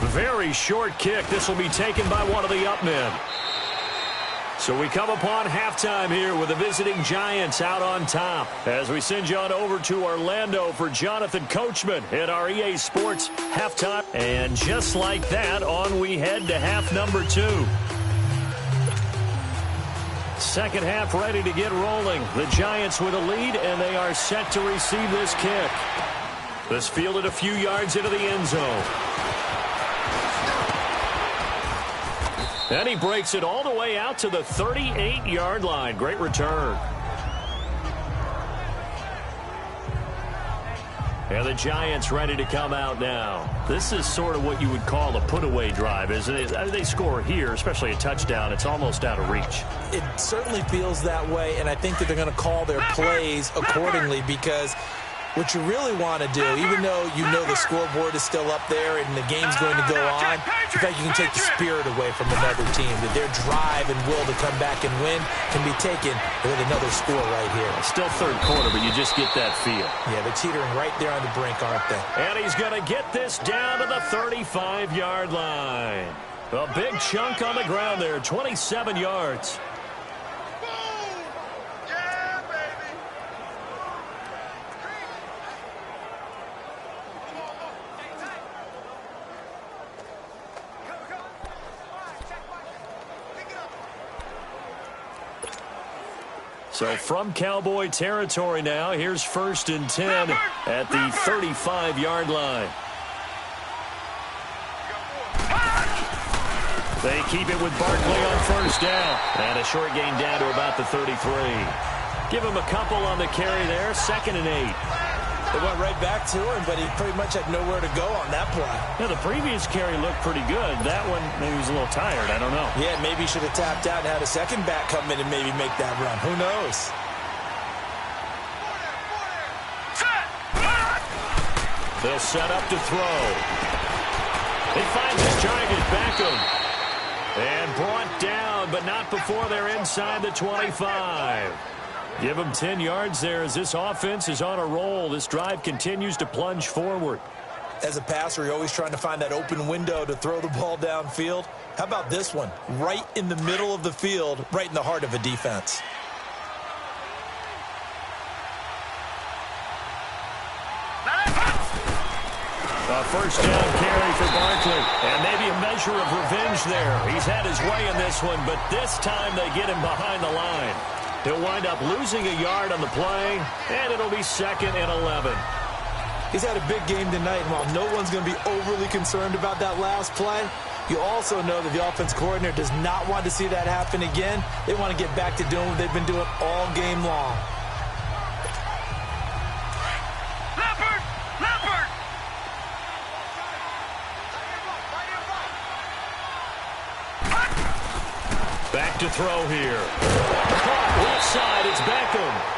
Speaker 1: Very short kick. This will be taken by one of the up men. So we come upon halftime here with the visiting Giants out on top. As we send you on over to Orlando for Jonathan Coachman at our EA Sports halftime. And just like that, on we head to half number 2. Second half ready to get rolling. The Giants with a lead, and they are set to receive this kick. This fielded a few yards into the end zone. And he breaks it all the way out to the 38-yard line. Great return. And the Giants ready to come out now. This is sort of what you would call a put-away drive, isn't it? They score here, especially a touchdown. It's almost out of reach.
Speaker 2: It certainly feels that way, and I think that they're going to call their plays accordingly because what you really want to do, even though you know the scoreboard is still up there and the game's going to go on, in fact, you can take the spirit away from another team, that their drive and will to come back and win can be taken with another score right here.
Speaker 1: Still third quarter, but you just get that feel.
Speaker 2: Yeah, they're teetering right there on the brink, aren't they?
Speaker 1: And he's going to get this down to the 35-yard line. A big chunk on the ground there, 27 yards. So from Cowboy territory now, here's 1st and 10 at the 35-yard line. They keep it with Barkley on 1st down. And a short gain down to about the 33. Give him a couple on the carry there, 2nd and 8.
Speaker 2: They went right back to him, but he pretty much had nowhere to go on that play.
Speaker 1: Yeah, the previous carry looked pretty good. That one, maybe he was a little tired. I don't know.
Speaker 2: Yeah, maybe he should have tapped out and had a second back come in and maybe make that run. Who knows?
Speaker 1: They'll set up to throw. He finds his giant Beckham. And brought down, but not before they're inside the 25. Give them 10 yards there as this offense is on a roll. This drive continues to plunge forward.
Speaker 2: As a passer, you're always trying to find that open window to throw the ball downfield. How about this one? Right in the middle of the field, right in the heart of a defense.
Speaker 1: A first down carry for Barkley. And maybe a measure of revenge there. He's had his way in this one, but this time they get him behind the line. He'll wind up losing a yard on the play, and it'll be 2nd and 11.
Speaker 2: He's had a big game tonight, and while no one's going to be overly concerned about that last play, you also know that the offense coordinator does not want to see that happen again. They want to get back to doing what they've been doing all game long.
Speaker 3: Leopard! Leopard!
Speaker 1: Back to throw here. Caught left side, it's Beckham.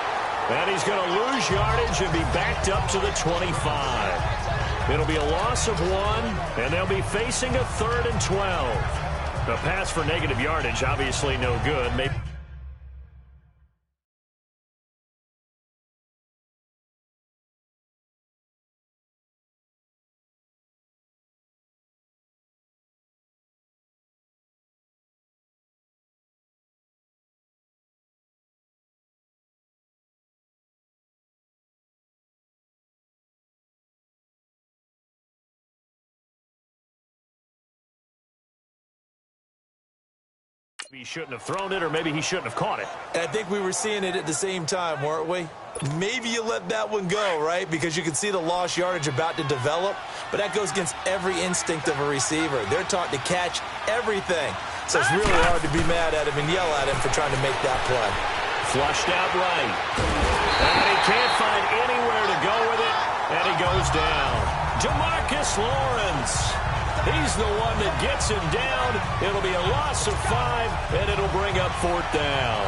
Speaker 1: And he's going to lose yardage and be backed up to the 25. It'll be a loss of 1, and they'll be facing a 3rd and 12. The pass for negative yardage, obviously no good. Maybe he shouldn't have thrown it, or maybe he shouldn't have caught it.
Speaker 2: And I think we were seeing it at the same time, weren't we? Maybe you let that one go, right? Because you can see the lost yardage about to develop, but that goes against every instinct of a receiver. They're taught to catch everything. So it's really hard to be mad at him and yell at him for trying to make that play.
Speaker 1: Flushed out right. And he can't find anywhere to go with it, and he goes down. Demarcus Lawrence. He's the one that gets him down. It'll be a loss of 5, and it'll bring up 4th down.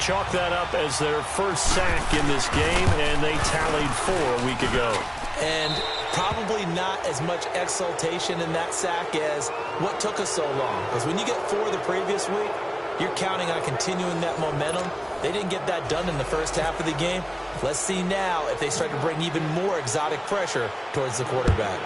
Speaker 1: Chalk that up as their first sack in this game, and they tallied 4 a week ago.
Speaker 2: And probably not as much exultation in that sack as what took us so long. Because when you get 4 the previous week, you're counting on continuing that momentum. They didn't get that done in the first half of the game. Let's see now if they start to bring even more exotic pressure towards the quarterback.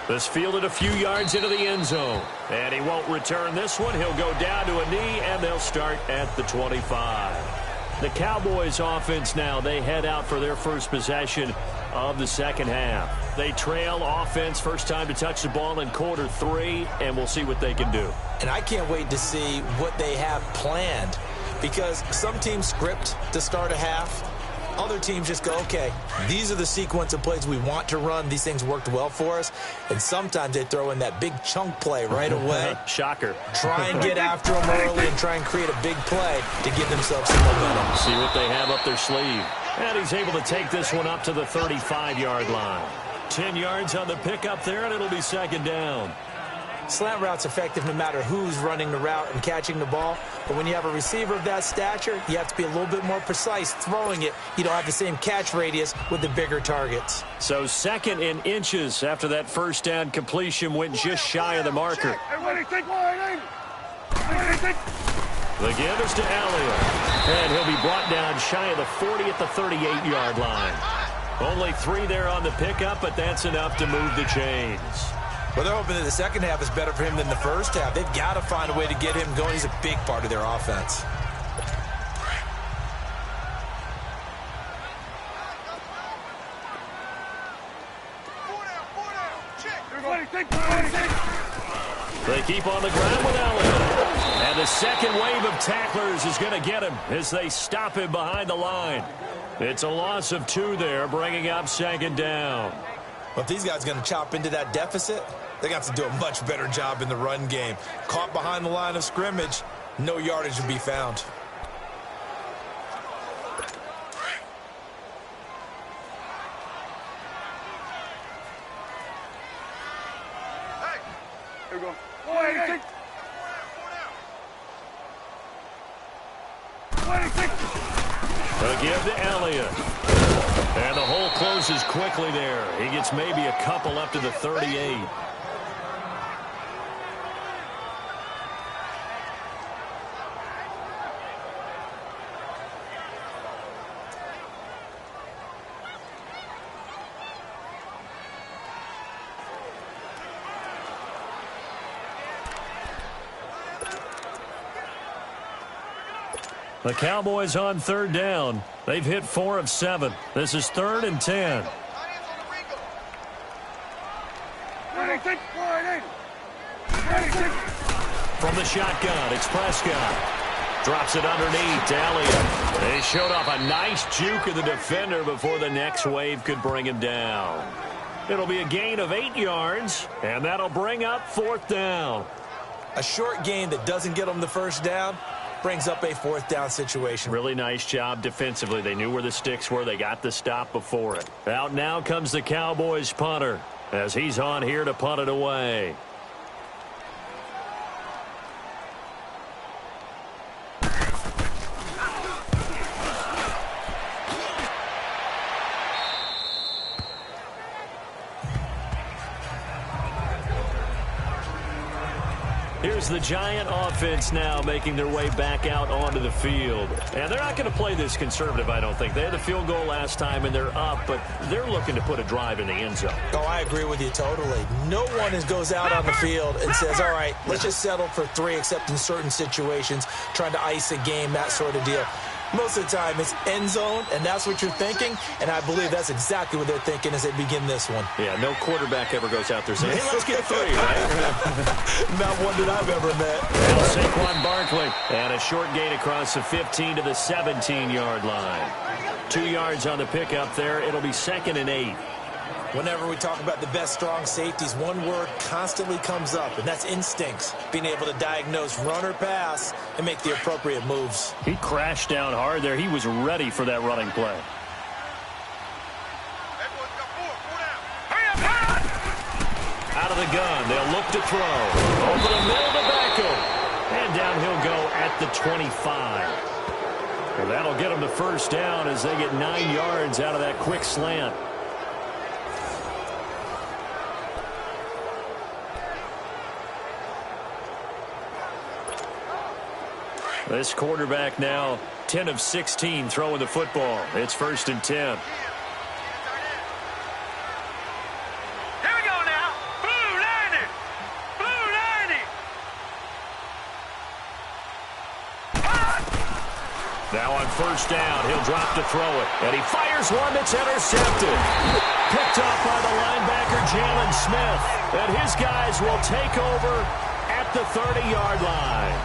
Speaker 1: This fielded a few yards into the end zone. And he won't return this one. He'll go down to a knee, and they'll start at the 25. The Cowboys offense now, they head out for their first possession of the second half. They trail offense, first time to touch the ball in quarter 3, and we'll see what they can do.
Speaker 2: And I can't wait to see what they have planned, because some teams script to start a half. Other teams just go, okay, these are the sequence of plays we want to run. These things worked well for us. And sometimes they throw in that big chunk play right away.
Speaker 1: Shocker.
Speaker 2: Try and get after them early and try and create a big play to give themselves some momentum.
Speaker 1: See what they have up their sleeve. And he's able to take this one up to the 35-yard line. 10 yards on the pickup there, and it'll be 2nd down.
Speaker 2: Slant route's effective no matter who's running the route and catching the ball. But when you have a receiver of that stature, you have to be a little bit more precise throwing it. You don't have the same catch radius with the bigger targets.
Speaker 1: So 2nd in inches after that first down completion went just shy of the marker. The give is to Elliott. And he'll be brought down shy of the 40 at the 38-yard line. Only 3 there on the pickup, but that's enough to move the chains.
Speaker 2: Well, they're hoping that the second half is better for him than the first half. They've got to find a way to get him going. He's a big part of their offense.
Speaker 1: They keep on the ground with Elliott. And the second wave of tacklers is going to get him as they stop him behind the line. It's a loss of 2 there, bringing up 2nd down.
Speaker 2: Well, if these guys are going to chop into that deficit, they got to do a much better job in the run game. Caught behind the line of scrimmage, no yardage would be found.
Speaker 3: Here we go.
Speaker 1: They'll give to Elliott. And the hole closes quickly there. He gets maybe a couple up to the 38. The Cowboys on third down. They've hit 4 of 7. This is 3rd and 10. From the shotgun, it's Prescott. Drops it underneath to Elliott. They showed off a nice juke of the defender before the next wave could bring him down. It'll be a gain of 8 yards, and that'll bring up 4th down.
Speaker 2: A short gain that doesn't get them the first down brings up a 4th down situation.
Speaker 1: Really nice job defensively. They knew where the sticks were. They got the stop before it. Out now comes the Cowboys punter as he's on here to punt it away. Here's the Giant offense now making their way back out onto the field. And they're not going to play this conservative, I don't think. They had the field goal last time, and they're up, but they're looking to put a drive in the end zone.
Speaker 2: Oh, I agree with you totally. No one goes out on the field and says, all right, let's just settle for 3, except in certain situations, trying to ice a game, that sort of deal. Most of the time, it's end zone, and that's what you're thinking, and I believe that's exactly what they're thinking as they begin this one.
Speaker 1: Yeah, no quarterback ever goes out there saying, hey, let's get 3, right?
Speaker 2: Not one that I've ever met.
Speaker 1: Now Saquon Barkley, and a short gain across the 15 to the 17-yard line. 2 yards on the pickup there. It'll be 2nd and 8.
Speaker 2: Whenever we talk about the best strong safeties, one word constantly comes up, and that's instincts. Being able to diagnose run or pass and make the appropriate moves.
Speaker 1: He crashed down hard there. He was ready for that running play. Out of the gun, they'll look to throw. Over the middle to Beckham. And down he'll go at the 25. Well, that'll get them the first down as they get 9 yards out of that quick slant. This quarterback now 10 of 16 throwing the football. It's 1st and 10.
Speaker 3: Here we go now. Blue 90. Blue 90.
Speaker 1: Now on 1st down, he'll drop to throw it. And he fires one that's intercepted. Picked off by the linebacker, Jalen Smith. And his guys will take over at the 30-yard line.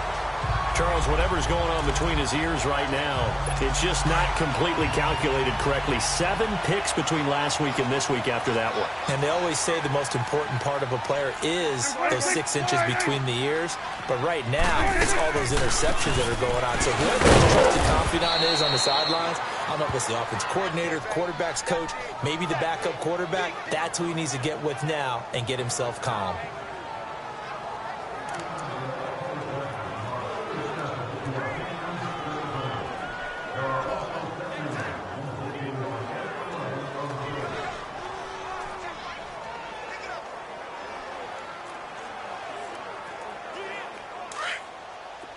Speaker 1: Charles, whatever's going on between his ears right now, it's just not completely calculated correctly. 7 picks between last week and this week after that one.
Speaker 2: And they always say the most important part of a player is those 6 inches between the ears. But right now, it's all those interceptions that are going on. So whoever his trusted confidant is on the sidelines, I don't know if it's the offense coordinator, the quarterback's coach, maybe the backup quarterback, that's who he needs to get with now and get himself calm.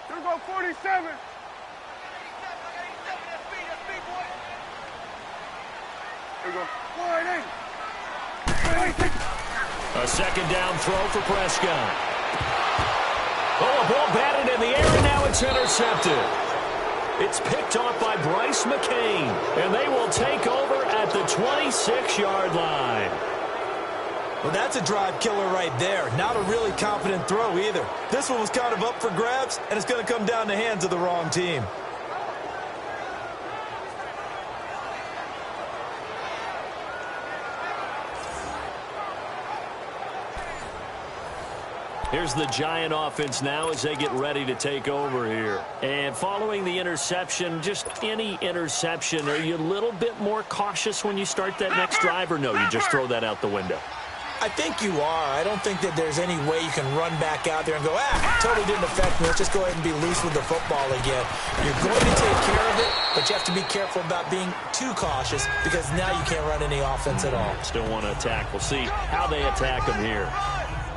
Speaker 3: Here we go, 47. Here we go. 180.
Speaker 1: A 2nd down throw for Prescott. Oh, a ball batted in the air, and now it's intercepted. It's picked off by Bryce McCain, and they will take over at the 26-yard line.
Speaker 2: Well, that's a drive killer right there. Not a really confident throw either. This one was kind of up for grabs, and it's going to come down the hands of the wrong team.
Speaker 1: Here's the Giant offense now as they get ready to take over here. And following the interception, just any interception, are you a little bit more cautious when you start that next drive, or no, you just throw that out the window?
Speaker 2: I think you are. I don't think that there's any way you can run back out there and go, totally didn't affect me. Let's just go ahead and be loose with the football again. You're going to take care of it, but you have to be careful about being too cautious because now you can't run any offense at all.
Speaker 1: Still want to attack. We'll see how they attack them here.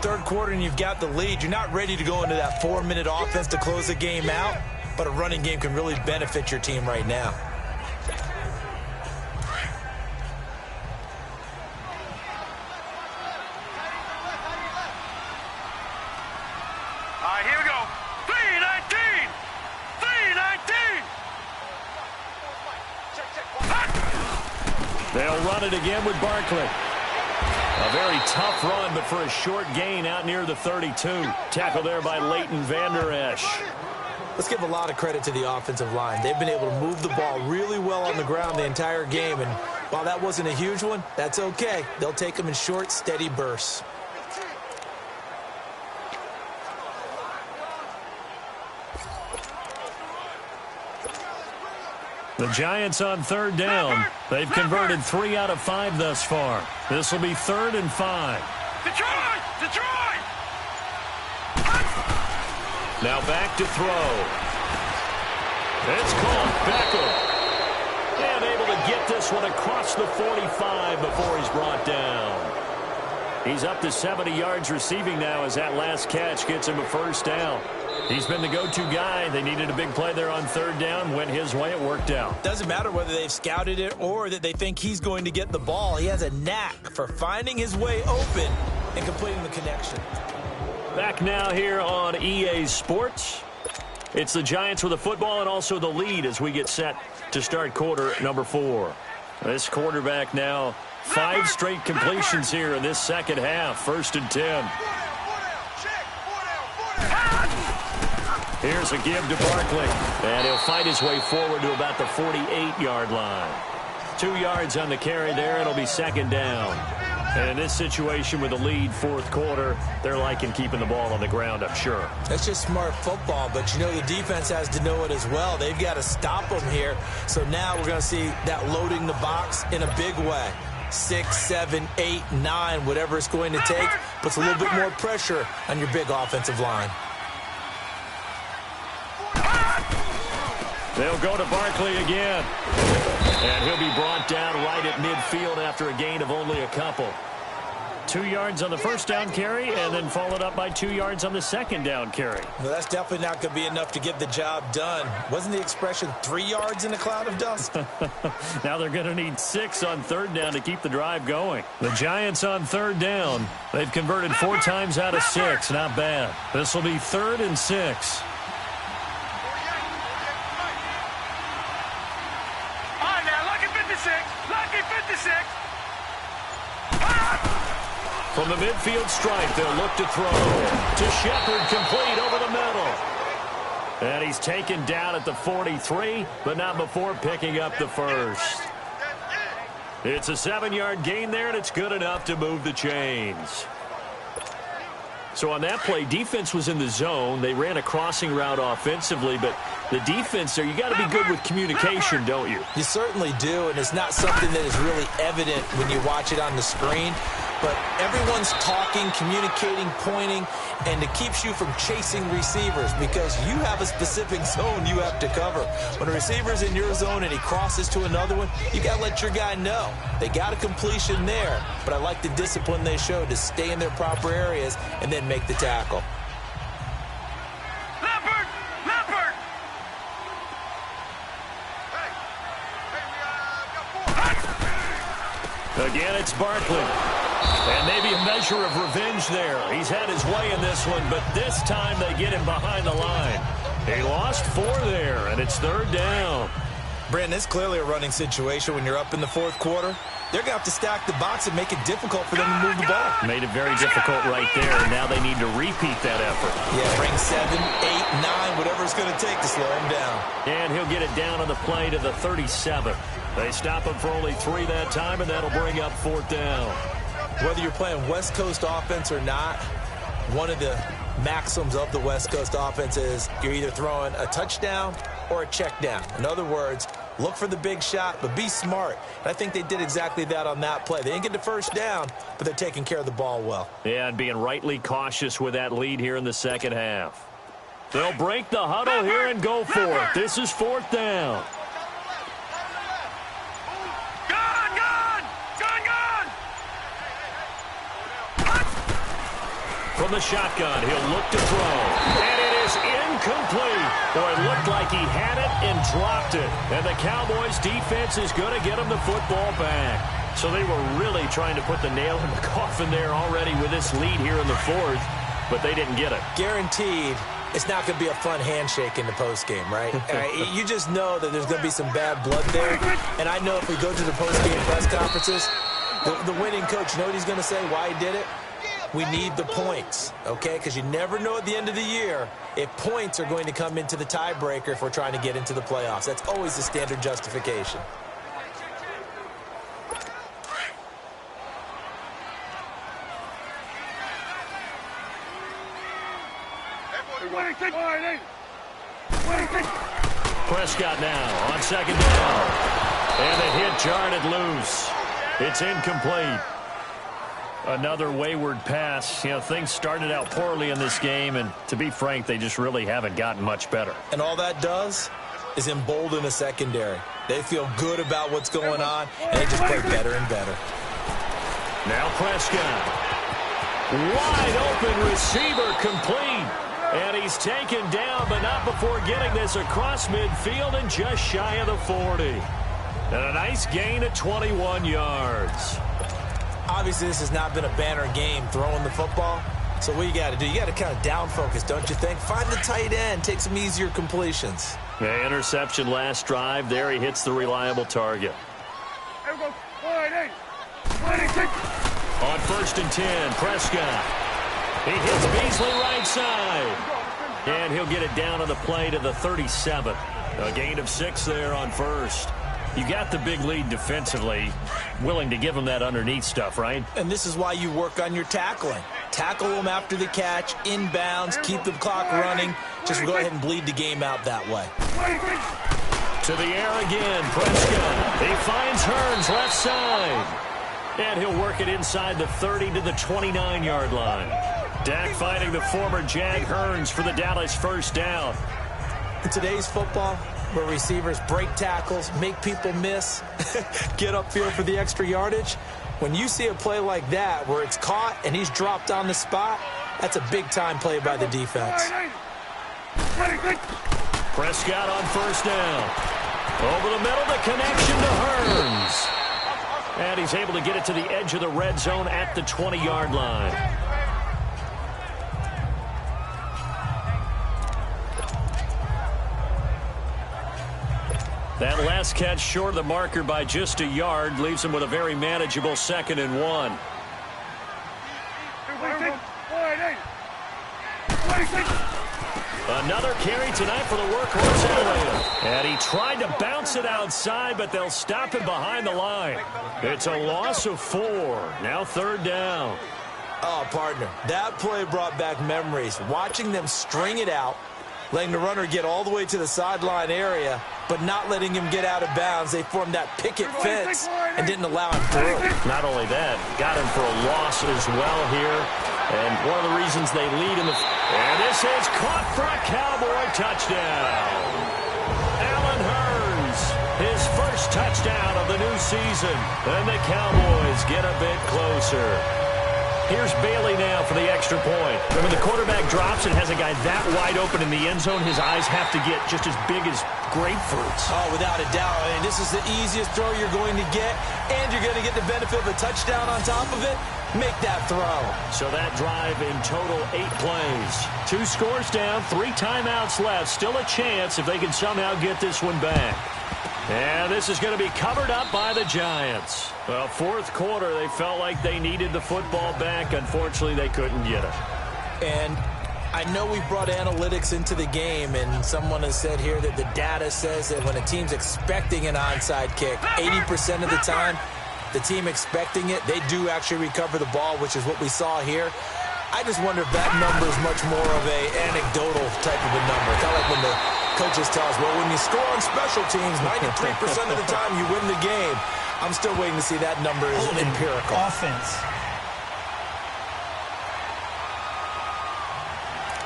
Speaker 2: 3rd quarter and you've got the lead. You're not ready to go into that 4-minute offense to close the game out, but a running game can really benefit your team right now.
Speaker 3: All right, here we go. 319. 319.
Speaker 1: They'll run it again with Barkley. A very tough run, but for a short gain out near the 32. Tackle there by Leighton Vander Esch.
Speaker 2: Let's give a lot of credit to the offensive line. They've been able to move the ball really well on the ground the entire game. And while that wasn't a huge one, that's okay. They'll take them in short, steady bursts.
Speaker 1: The Giants on third down. They've converted 3 out of 5 thus far. This will be 3rd and 5.
Speaker 3: Detroit! Detroit!
Speaker 1: Now back to throw. It's caught. Beckham. And able to get this one across the 45 before he's brought down. He's up to 70 yards receiving now as that last catch gets him a first down. He's been the go-to guy. They needed a big play there on third down. Went his way. It worked out.
Speaker 2: Doesn't matter whether they've scouted it or that they think he's going to get the ball. He has a knack for finding his way open and completing the connection.
Speaker 1: Back now here on EA Sports. It's the Giants with the football and also the lead as we get set to start quarter number 4. This quarterback now 5 straight completions here in this second half. 1st and 10. Here's a give to Barkley. And he'll fight his way forward to about the 48-yard line. 2 yards on the carry there. It'll be 2nd down. And in this situation with the lead 4th quarter, they're liking keeping the ball on the ground, I'm sure.
Speaker 2: That's just smart football, but you know the defense has to know it as well. They've got to stop them here. So now we're going to see that loading the box in a big way. 6, 7, 8, 9, whatever it's going to take, puts a little bit more pressure on your big offensive line.
Speaker 1: They'll go to Barkley again. And he'll be brought down right at midfield after a gain of only a couple. 2 yards on the first down carry and then followed up by 2 yards on the second down carry.
Speaker 2: Well, that's definitely not going to be enough to get the job done. Wasn't the expression 3 yards in a cloud of dust?
Speaker 1: Now they're going to need 6 on third down to keep the drive going. The Giants on third down. They've converted 4 times out of 6. Not bad. This will be 3rd and 6. From the midfield stripe, they'll look to throw. To Shepard, complete over the middle. And he's taken down at the 43, but not before picking up the first. It's a 7-yard gain there, and it's good enough to move the chains. So on that play, defense was in the zone. They ran a crossing route offensively, but the defense there, you got to be good with communication, don't you?
Speaker 2: You certainly do, and it's not something that is really evident when you watch it on the screen. But everyone's talking, communicating, pointing, and it keeps you from chasing receivers because you have a specific zone you have to cover. When a receiver's in your zone and he crosses to another one, you got to let your guy know. They got a completion there, but I like the discipline they showed to stay in their proper areas and then make the tackle.
Speaker 3: Leopard!
Speaker 1: Again, it's Barkley. And maybe a measure of revenge there. He's had his way in this one, but this time they get him behind the line. He lost 4 there, and it's 3rd down.
Speaker 2: Brandon, it's clearly a running situation when you're up in the 4th quarter. They're going to have to stack the box and make it difficult for them to move the ball.
Speaker 1: Made it very difficult right there, and now they need to repeat that effort.
Speaker 2: Yeah, bring 7, 8, 9, whatever it's going to take to slow him down.
Speaker 1: And he'll get it down on the play to the 37. They stop him for only 3 that time, and that'll bring up 4th down.
Speaker 2: Whether you're playing West Coast offense or not, one of the maxims of the West Coast offense is you're either throwing a touchdown or a check down. In other words, look for the big shot, but be smart. And I think they did exactly that on that play. They didn't get the first down, but they're taking care of the ball well.
Speaker 1: Yeah, and being rightly cautious with that lead here in the second half. They'll break the huddle here and go for it. This is 4th down. From the shotgun, he'll look to throw. And it is incomplete. Boy, it looked like he had it and dropped it. And the Cowboys' defense is going to get him the football back. So they were really trying to put the nail in the coffin there already with this lead here in the 4th, but they didn't get it.
Speaker 2: Guaranteed it's not going to be a fun handshake in the postgame, right? You just know that there's going to be some bad blood there. And I know if we go to the postgame press conferences, the winning coach, you know what he's going to say, why he did it? We need the points, okay? Because you never know at the end of the year if points are going to come into the tiebreaker if we're trying to get into the playoffs. That's always the standard justification.
Speaker 1: Prescott now on second down. And the hit jarred it loose. It's incomplete. Another wayward pass. You know, things started out poorly in this game, and to be frank, they just really haven't gotten much better.
Speaker 2: And all that does is embolden the secondary. They feel good about what's going on, and they just play better and better.
Speaker 1: Now Prescott. Wide open receiver complete. And he's taken down, but not before getting this across midfield and just shy of the 40. And a nice gain of 21 yards.
Speaker 2: Obviously, this has not been a banner game throwing the football. So what you got to do, you got to kind of down focus, don't you think? Find the tight end, take some easier completions.
Speaker 1: Yeah, interception last drive. There he hits the reliable target. On 1st and 10, Prescott. He hits Beasley right side. And he'll get it down on the play to the 37. A gain of 6 there on 1st. You got the big lead defensively, willing to give them that underneath stuff, right?
Speaker 2: And this is why you work on your tackling. Tackle them after the catch, inbounds, keep the clock running. Just go ahead and bleed the game out that way.
Speaker 1: To the air again, Prescott. He finds Hearns left side. And he'll work it inside the 30 to the 29-yard line. Dak finding the former Jag Hearns for the Dallas first down.
Speaker 2: In today's football, where receivers break tackles, make people miss, get upfield for the extra yardage, when you see a play like that where it's caught and he's dropped on the spot, that's a big-time play by the defense.
Speaker 1: Prescott on 1st down. Over the middle, the connection to Hearns. And he's able to get it to the edge of the red zone at the 20-yard line. That last catch short of the marker by just a yard leaves him with a very manageable 2nd and 1. Another carry tonight for the workhorse Elliott. And he tried to bounce it outside, but they'll stop him behind the line. It's a loss of 4. Now 3rd down.
Speaker 2: Oh, partner, that play brought back memories. Watching them string it out, letting the runner get all the way to the sideline area, but not letting him get out of bounds. They formed that picket fence and didn't allow him through.
Speaker 1: Not only that, got him for a loss as well here. And one of the reasons they lead in the... And this is caught for a Cowboy touchdown. Allen Hearns, his first touchdown of the new season. And the Cowboys get a bit closer. Here's Bailey now for the extra point. And when the quarterback drops and has a guy that wide open in the end zone, his eyes have to get just as big as grapefruits.
Speaker 2: Oh, without a doubt. I mean, this is the easiest throw you're going to get, and you're going to get the benefit of a touchdown on top of it. Make that throw.
Speaker 1: So that drive in total 8 plays. 2 scores down, 3 timeouts left. Still a chance if they can somehow get this one back. And this is going to be covered up by the Giants. Well, 4th quarter, they felt like they needed the football back. Unfortunately, they couldn't get it.
Speaker 2: And I know we brought analytics into the game, and someone has said here that the data says that when a team's expecting an onside kick, 80% of the time, the team expecting it, they do actually recover the ball, which is what we saw here. I just wonder if that number is much more of a anecdotal type of a number. Kind of like when the coaches tell us, well, when you score on special teams, 93% of the time you win the game. I'm still waiting to see that number is empirical.
Speaker 4: Offense.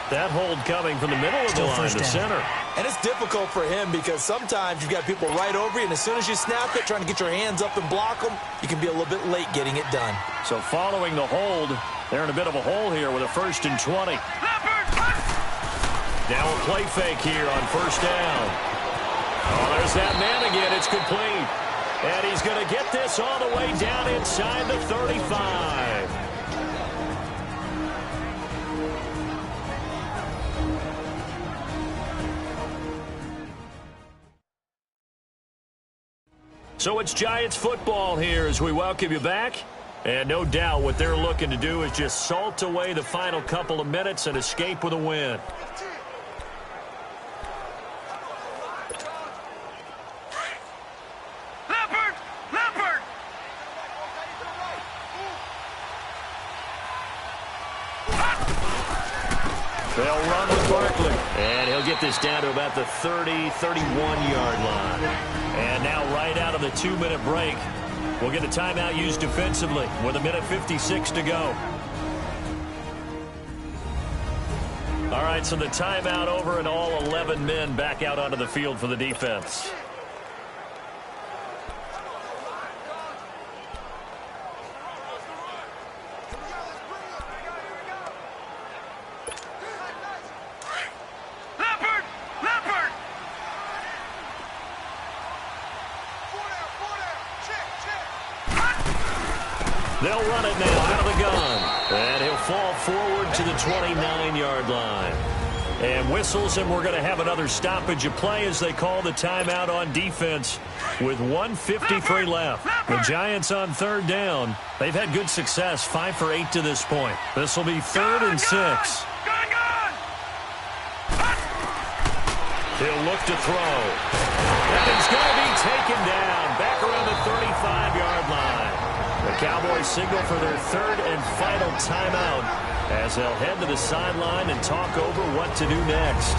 Speaker 1: That hold coming from the middle of the line to center.
Speaker 2: And it's difficult for him because sometimes you've got people right over you, and as soon as you snap it, trying to get your hands up and block them, you can be a little bit late getting it done.
Speaker 1: So following the hold, they're in a bit of a hole here with a 1st and 20. Now a play fake here on 1st down. Oh, there's that man again. It's complete. And he's going to get this all the way down inside the 35. So it's Giants football here as we welcome you back. And no doubt what they're looking to do is just salt away the final couple of minutes and escape with a win. They'll run with Barkley. And he'll get this down to about the 30-31-yard line. And now right out of the 2-minute break, we'll get a timeout used defensively with 1:56 to go. All right, so the timeout over and all 11 men back out onto the field for the defense. They'll run it now out of the gun. And he'll fall forward to the 29-yard line. And whistles, and we're going to have another stoppage of play as they call the timeout on defense with 1:53 left. The Giants on third down. They've had good success, 5 for 8 to this point. This will be 3rd and 6. He'll look to throw. And it's going to be taken down back around the 35-yard line. The Cowboys signal for their 3rd and final timeout as they'll head to the sideline and talk over what to do next.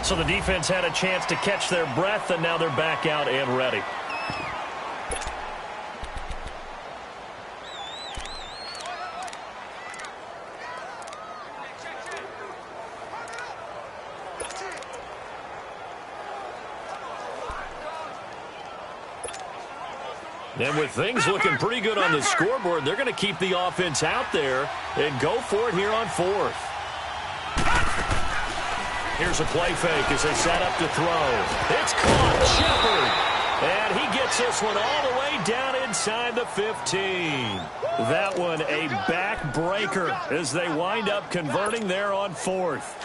Speaker 1: So the defense had a chance to catch their breath, and now they're back out and ready. And with things looking pretty good on the scoreboard, they're going to keep the offense out there and go for it here on 4th. Here's a play fake as they set up to throw. It's caught. Shepard. And he gets this one all the way down inside the 15. That one a backbreaker as they wind up converting there on 4th.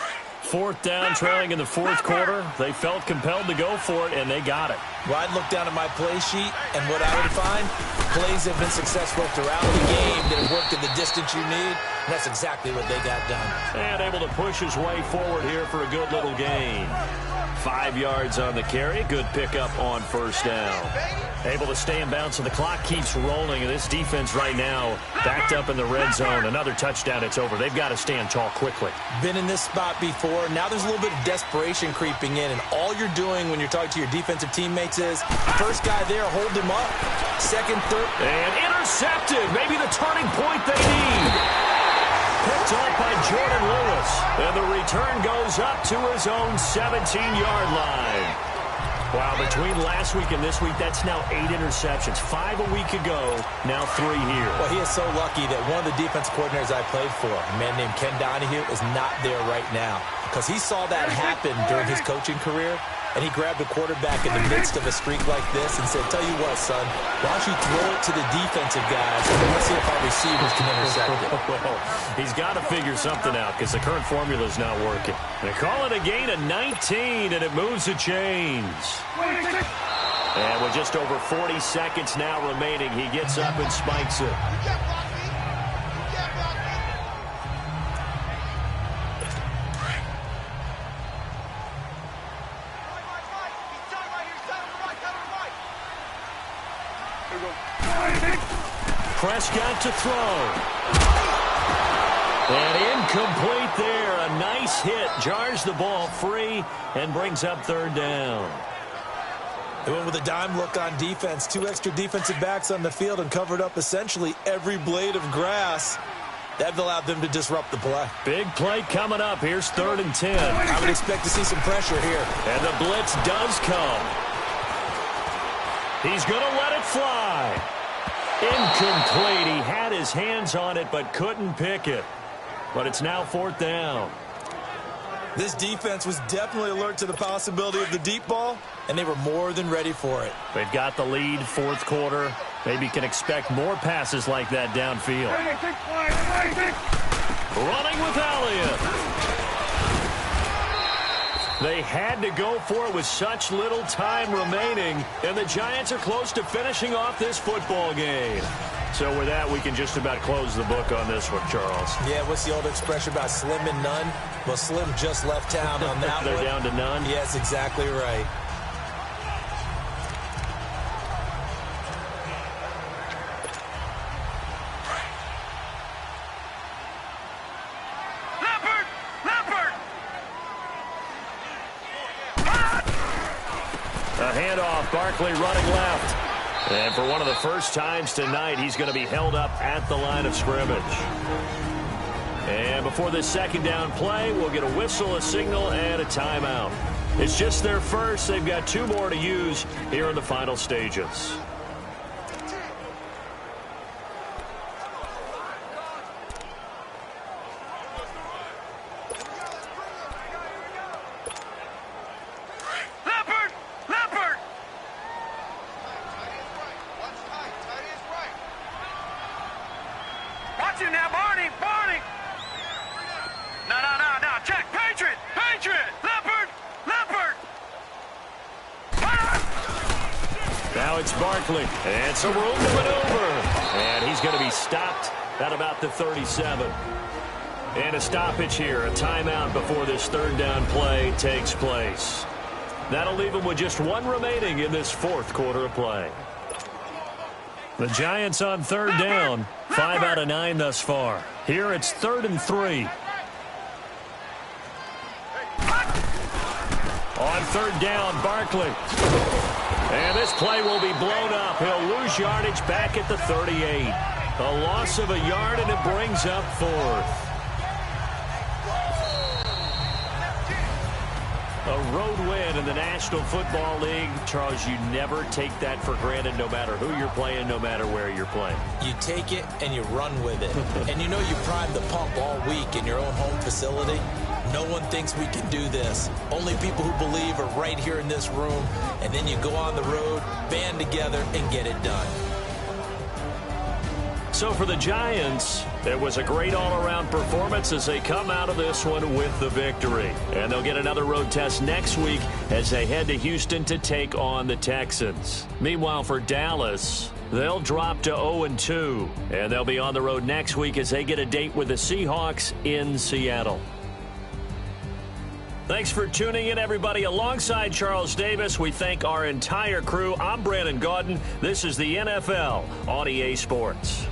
Speaker 1: 4th down, trailing in the 4th quarter. They felt compelled to go for it, and they got it.
Speaker 2: Well, I'd look down at my play sheet, and what I would find, plays have been successful throughout the game that have worked in the distance you need, and that's exactly what they got done.
Speaker 1: And able to push his way forward here for a good little gain. 5 yards on the carry. Good pickup on 1st down. Able to stay in bounds, so the clock keeps rolling. And this defense right now backed up in the red zone. Another touchdown, it's over. They've got to stand tall quickly.
Speaker 2: Been in this spot before. Now there's a little bit of desperation creeping in. And all you're doing when you're talking to your defensive teammates is, first guy there, hold him up. Second, third.
Speaker 1: And intercepted. Maybe the turning point they need. Picked off by Jordan Lewis. And the return goes up to his own 17-yard line. Wow, between last week and this week, that's now 8 interceptions. 5 a week ago, now 3 here.
Speaker 2: Well, he is so lucky that one of the defense coordinators I played for, a man named Ken Donahue, is not there right now. Because he saw that happen during his coaching career, and he grabbed the quarterback in the midst of a streak like this and said, tell you what, son, why don't you throw it to the defensive guys, and let's see if our receivers can intercept it.
Speaker 1: Well, he's got to figure something out because the current formula is not working. They call it a gain of 19, and it moves the chains. And with just over 40 seconds now remaining, he gets up and spikes it. Prescott to throw. And incomplete there. A nice hit. Jars the ball free and brings up 3rd down.
Speaker 2: They went with a dime look on defense. 2 extra defensive backs on the field and covered up essentially every blade of grass. That allowed them to disrupt the play.
Speaker 1: Big play coming up. Here's 3rd and 10.
Speaker 2: I would expect to see some pressure here.
Speaker 1: And the blitz does come. He's going to let it fly. Incomplete. He had his hands on it but couldn't pick it. But it's now 4th down.
Speaker 2: This defense was definitely alert to the possibility of the deep ball, and they were more than ready for it.
Speaker 1: They've got the lead, 4th quarter. Maybe can expect more passes like that downfield. Running with Elliott. They had to go for it with such little time remaining, and the Giants are close to finishing off this football game. So with that, we can just about close the book on this one, Charles.
Speaker 2: Yeah, what's the old expression about slim and none? Well, Slim just left town on that
Speaker 1: They're
Speaker 2: one.
Speaker 1: down to none?
Speaker 2: Yes, exactly right.
Speaker 1: A handoff, Barkley running left. And for one of the first times tonight, he's going to be held up at the line of scrimmage. And before this second down play, we'll get a whistle, a signal, and a timeout. It's just their first. They've got 2 more to use here in the final stages. Now it's Barkley, and some room to maneuver. And he's going to be stopped at about the 37. And a stoppage here, a timeout before this third down play takes place. That'll leave him with just 1 remaining in this fourth quarter of play. The Giants on third down, 5 out of 9 thus far. Here it's 3rd and 3. On third down, Barkley. And this play will be blown up. He'll lose yardage back at the 38. A loss of a yard, and it brings up 4th. A road win in the National Football League. Charles, you never take that for granted no matter who you're playing, no matter where you're playing.
Speaker 2: You take it and you run with it. And you know you prime the pump all week in your own home facility. No one thinks we can do this. Only people who believe are right here in this room. And then you go on the road, band together, and get it done.
Speaker 1: So for the Giants, it was a great all-around performance as they come out of this one with the victory. And they'll get another road test next week as they head to Houston to take on the Texans. Meanwhile, for Dallas, they'll drop to 0-2. And they'll be on the road next week as they get a date with the Seahawks in Seattle. Thanks for tuning in, everybody. Alongside Charles Davis, we thank our entire crew. I'm Brandon Gaudin. This is the NFL on EA Sports.